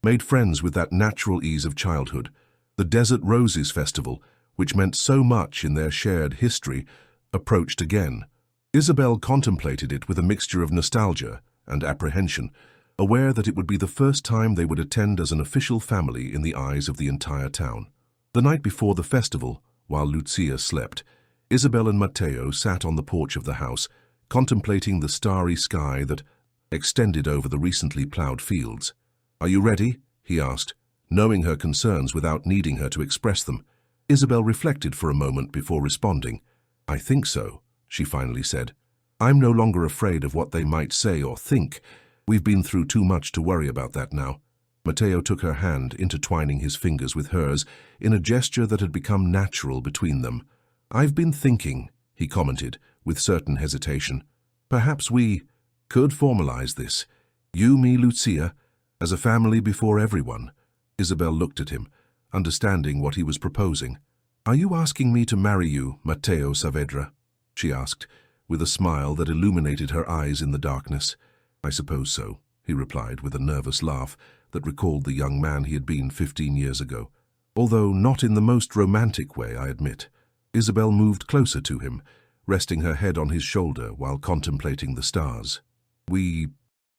Speaker 1: made friends with that natural ease of childhood. The Desert Roses Festival, which meant so much in their shared history, approached again. Isabel contemplated it with a mixture of nostalgia and apprehension, aware that it would be the first time they would attend as an official family in the eyes of the entire town. The night before the festival, while Lucia slept, Isabel and Matteo sat on the porch of the house, contemplating the starry sky that extended over the recently plowed fields. "Are you ready?" he asked, knowing her concerns without needing her to express them. Isabel reflected for a moment before responding. "I think so," she finally said. "I'm no longer afraid of what they might say or think. We've been through too much to worry about that now." Matteo took her hand, intertwining his fingers with hers in a gesture that had become natural between them. "I've been thinking," he commented, with certain hesitation. "Perhaps we could formalize this. You, me, Lucia, as a family before everyone." Isabel looked at him, understanding what he was proposing. "Are you asking me to marry you, Matteo Saavedra?" she asked, with a smile that illuminated her eyes in the darkness. "I suppose so," he replied with a nervous laugh that recalled the young man he had been 15 years ago. Although not in the most romantic way, I admit. Isabel moved closer to him, resting her head on his shoulder while contemplating the stars. "We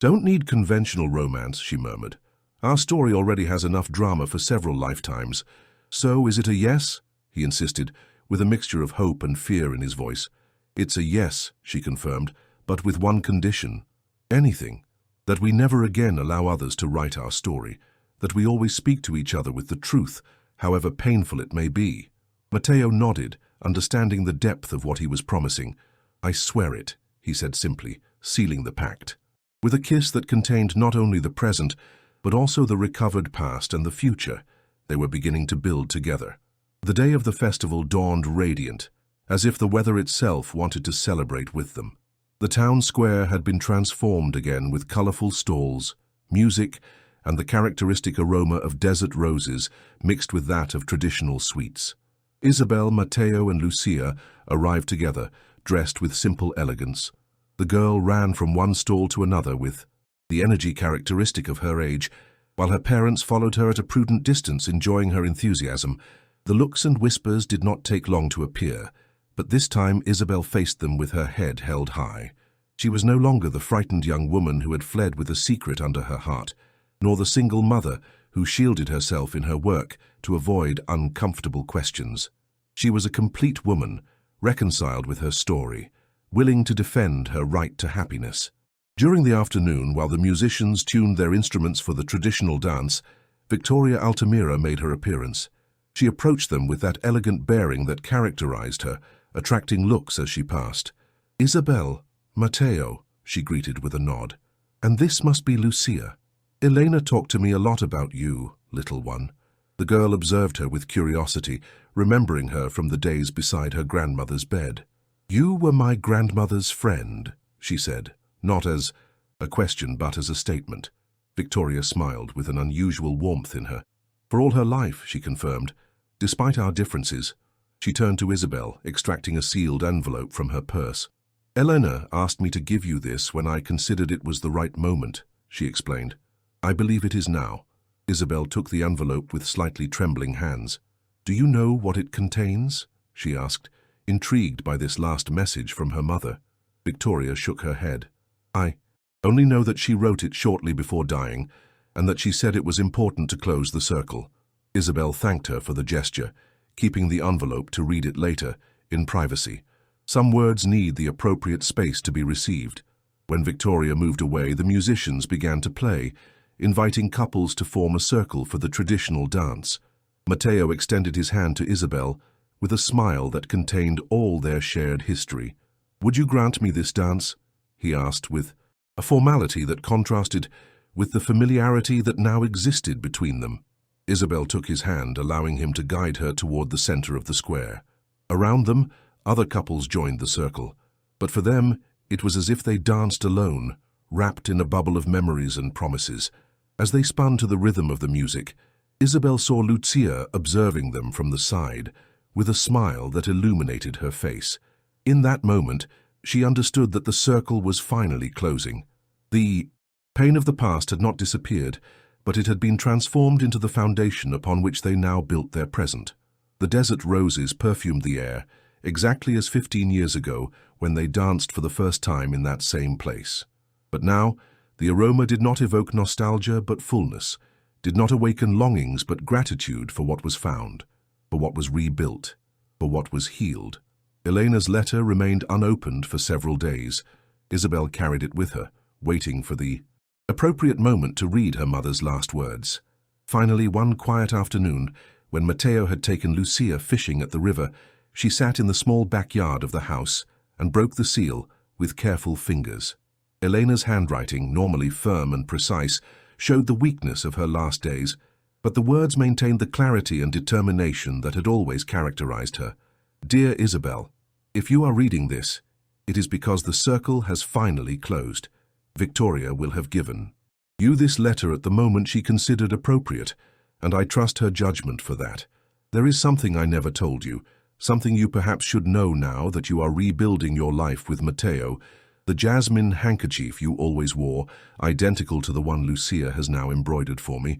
Speaker 1: don't need conventional romance," she murmured. "Our story already has enough drama for several lifetimes. So is it a yes?" he insisted, with a mixture of hope and fear in his voice. "It's a yes," she confirmed, "but with one condition. Anything. That we never again allow others to write our story. That we always speak to each other with the truth, however painful it may be." Matteo nodded, understanding the depth of what he was promising. "I swear it," he said simply, sealing the pact. With a kiss that contained not only the present, but also the recovered past and the future, they were beginning to build together. The day of the festival dawned radiant, as if the weather itself wanted to celebrate with them. The town square had been transformed again with colorful stalls, music, and the characteristic aroma of desert roses mixed with that of traditional sweets. Isabel, Matteo, and Lucia arrived together, dressed with simple elegance. The girl ran from one stall to another with the energy characteristic of her age, while her parents followed her at a prudent distance, enjoying her enthusiasm. The looks and whispers did not take long to appear, but this time Isabel faced them with her head held high. She was no longer the frightened young woman who had fled with a secret under her heart, nor the single mother who shielded herself in her work to avoid uncomfortable questions. She was a complete woman, reconciled with her story, willing to defend her right to happiness. During the afternoon, while the musicians tuned their instruments for the traditional dance, Victoria Altamira made her appearance. She approached them with that elegant bearing that characterized her, attracting looks as she passed. "Isabel, Matteo," she greeted with a nod. "And this must be Lucia. Elena talked to me a lot about you, little one." The girl observed her with curiosity, remembering her from the days beside her grandmother's bed. "You were my grandmother's friend," she said, not as a question but as a statement. Victoria smiled with an unusual warmth in her. "For all her life," she confirmed, "despite our differences." She turned to Isabel, extracting a sealed envelope from her purse. "Elena asked me to give you this when I considered it was the right moment," she explained. "I believe it is now." Isabel took the envelope with slightly trembling hands. "Do you know what it contains?" she asked, intrigued by this last message from her mother. Victoria shook her head. "I only know that she wrote it shortly before dying, and that she said it was important to close the circle." Isabel thanked her for the gesture, keeping the envelope to read it later, in privacy. Some words need the appropriate space to be received. When Victoria moved away, the musicians began to play, inviting couples to form a circle for the traditional dance. Matteo extended his hand to Isabel with a smile that contained all their shared history. "Would you grant me this dance?" he asked with a formality that contrasted with the familiarity that now existed between them. Isabel took his hand, allowing him to guide her toward the center of the square. Around them, other couples joined the circle, but for them, it was as if they danced alone, wrapped in a bubble of memories and promises. As they spun to the rhythm of the music, Isabel saw Lucia observing them from the side, with a smile that illuminated her face. In that moment, she understood that the circle was finally closing. The pain of the past had not disappeared, but it had been transformed into the foundation upon which they now built their present. The desert roses perfumed the air, exactly as 15 years ago when they danced for the first time in that same place. But now, the aroma did not evoke nostalgia but fullness, did not awaken longings but gratitude for what was found, for what was rebuilt, for what was healed. Elena's letter remained unopened for several days. Isabel carried it with her, waiting for the appropriate moment to read her mother's last words. Finally, one quiet afternoon, when Matteo had taken Lucia fishing at the river, she sat in the small backyard of the house and broke the seal with careful fingers. Elena's handwriting, normally firm and precise, showed the weakness of her last days, but the words maintained the clarity and determination that had always characterized her. Dear Isabel, if you are reading this, it is because the circle has finally closed. Victoria will have given you this letter at the moment she considered appropriate, and I trust her judgment for that. There is something I never told you, something you perhaps should know now that you are rebuilding your life with Matteo. The jasmine handkerchief you always wore, identical to the one Lucia has now embroidered for me,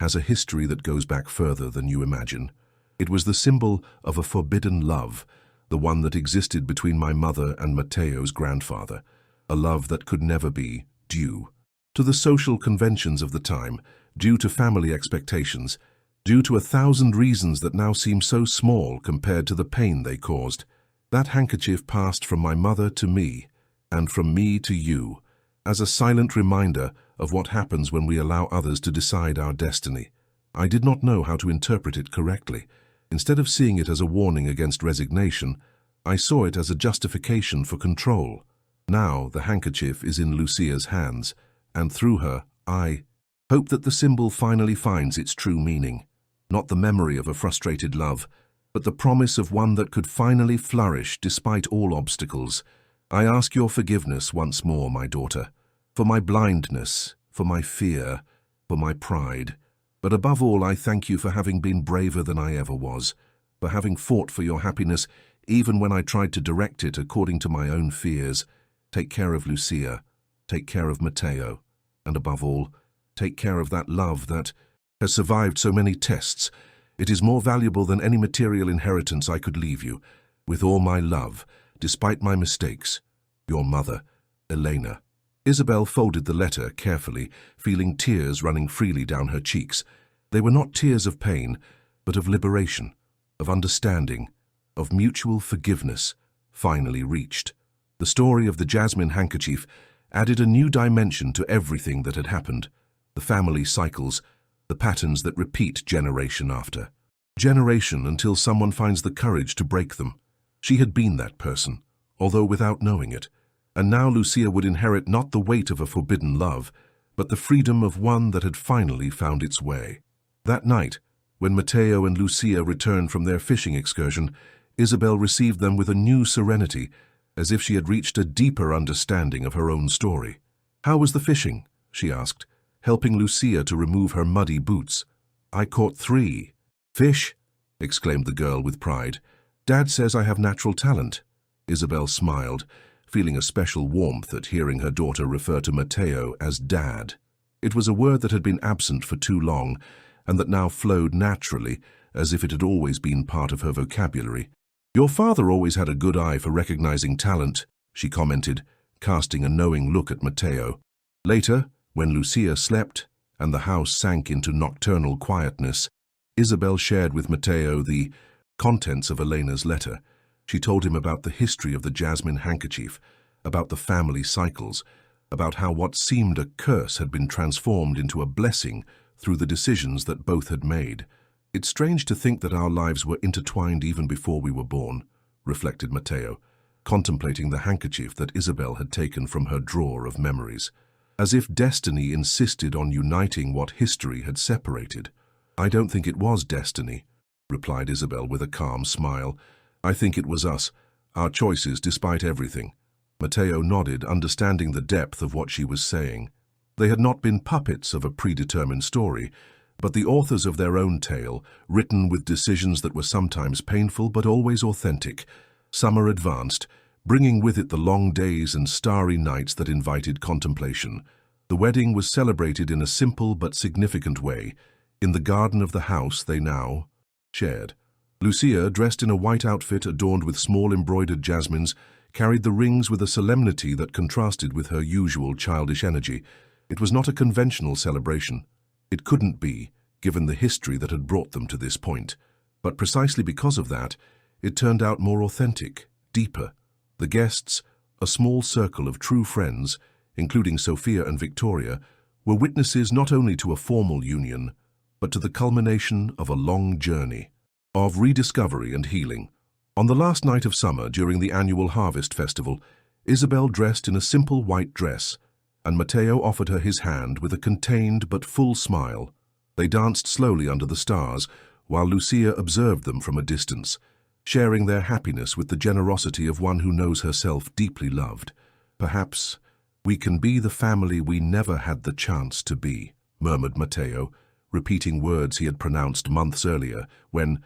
Speaker 1: has a history that goes back further than you imagine. It was the symbol of a forbidden love, the one that existed between my mother and Matteo's grandfather, a love that could never be due to the social conventions of the time, due to family expectations, due to 1,000 reasons that now seem so small compared to the pain they caused. That handkerchief passed from my mother to me, and from me to you, as a silent reminder of what happens when we allow others to decide our destiny. I did not know how to interpret it correctly. Instead of seeing it as a warning against resignation, I saw it as a justification for control. Now the handkerchief is in Lucia's hands, and through her, I hope that the symbol finally finds its true meaning. Not the memory of a frustrated love, but the promise of one that could finally flourish despite all obstacles. I ask your forgiveness once more, my daughter, for my blindness, for my fear, for my pride. But above all, I thank you for having been braver than I ever was, for having fought for your happiness even when I tried to direct it according to my own fears. Take care of Lucia, take care of Matteo, and above all, take care of that love that has survived so many tests. It is more valuable than any material inheritance I could leave you. With all my love, despite my mistakes, your mother, Elena. Isabel folded the letter carefully, feeling tears running freely down her cheeks. They were not tears of pain, but of liberation, of understanding, of mutual forgiveness, finally reached. The story of the jasmine handkerchief added a new dimension to everything that had happened. The family cycles, the patterns that repeat generation after generation until someone finds the courage to break them. She had been that person, although without knowing it. And now Lucia would inherit not the weight of a forbidden love, but the freedom of one that had finally found its way. That night, when Matteo and Lucia returned from their fishing excursion, Isabel received them with a new serenity, as if she had reached a deeper understanding of her own story. "How was the fishing?" she asked, helping Lucia to remove her muddy boots. "I caught 3. "Fish?" exclaimed the girl with pride. "Dad says I have natural talent." Isabel smiled, feeling a special warmth at hearing her daughter refer to Matteo as Dad. It was a word that had been absent for too long, and that now flowed naturally, as if it had always been part of her vocabulary. "Your father always had a good eye for recognizing talent," she commented, casting a knowing look at Matteo. Later, when Lucia slept and the house sank into nocturnal quietness, Isabel shared with Matteo the contents of Elena's letter. She told him about the history of the jasmine handkerchief, about the family cycles, about how what seemed a curse had been transformed into a blessing through the decisions that both had made. "It's strange to think that our lives were intertwined even before we were born," reflected Matteo. contemplating the handkerchief that Isabel had taken from her drawer of memories, as if destiny insisted on uniting what history had separated. "I don't think it was destiny," replied Isabel with a calm smile. "I think it was us, our choices despite everything." Matteo nodded, understanding the depth of what she was saying. They had not been puppets of a predetermined story, but the authors of their own tale, written with decisions that were sometimes painful but always authentic. Summer advanced, bringing with it the long days and starry nights that invited contemplation. The wedding was celebrated in a simple but significant way, in the garden of the house they now shared. Lucia, dressed in a white outfit adorned with small embroidered jasmines, carried the rings with a solemnity that contrasted with her usual childish energy. It was not a conventional celebration. It couldn't be, given the history that had brought them to this point. But precisely because of that, it turned out more authentic, deeper. The guests, a small circle of true friends, including Sophia and Victoria, were witnesses not only to a formal union, but to the culmination of a long journey of rediscovery and healing. On the last night of summer, during the annual harvest festival, Isabel dressed in a simple white dress, and Matteo offered her his hand with a contained but full smile. They danced slowly under the stars, while Lucia observed them from a distance, sharing their happiness with the generosity of one who knows herself deeply loved. "Perhaps we can be the family we never had the chance to be," murmured Matteo, repeating words he had pronounced months earlier, when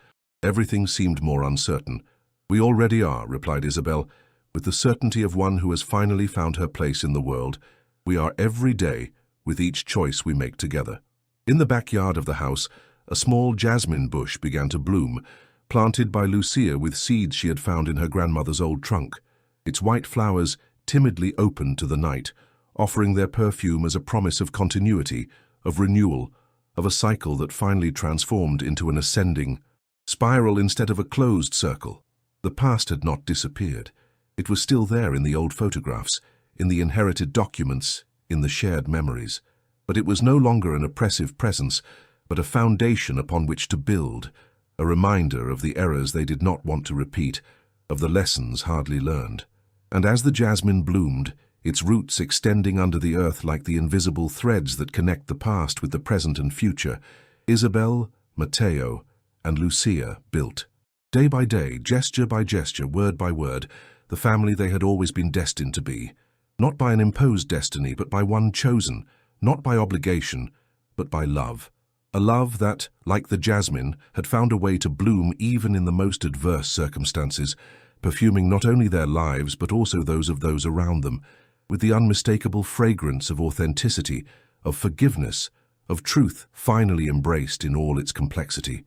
Speaker 1: everything seemed more uncertain. "We already are," replied Isabel, with the certainty of one who has finally found her place in the world. "We are every day, with each choice we make together." In the backyard of the house, a small jasmine bush began to bloom, planted by Lucia with seeds she had found in her grandmother's old trunk. Its white flowers timidly opened to the night, offering their perfume as a promise of continuity, of renewal, of a cycle that finally transformed into an ascending spiral instead of a closed circle. The past had not disappeared. It was still there in the old photographs, in the inherited documents, in the shared memories. But it was no longer an oppressive presence, but a foundation upon which to build, a reminder of the errors they did not want to repeat, of the lessons hardly learned. And as the jasmine bloomed, its roots extending under the earth like the invisible threads that connect the past with the present and future, Isabel, Matteo, and Lucia built. Day by day, gesture by gesture, word by word, the family they had always been destined to be. Not by an imposed destiny, but by one chosen, not by obligation, but by love. A love that, like the jasmine, had found a way to bloom even in the most adverse circumstances, perfuming not only their lives but also those of those around them, with the unmistakable fragrance of authenticity, of forgiveness, of truth finally embraced in all its complexity.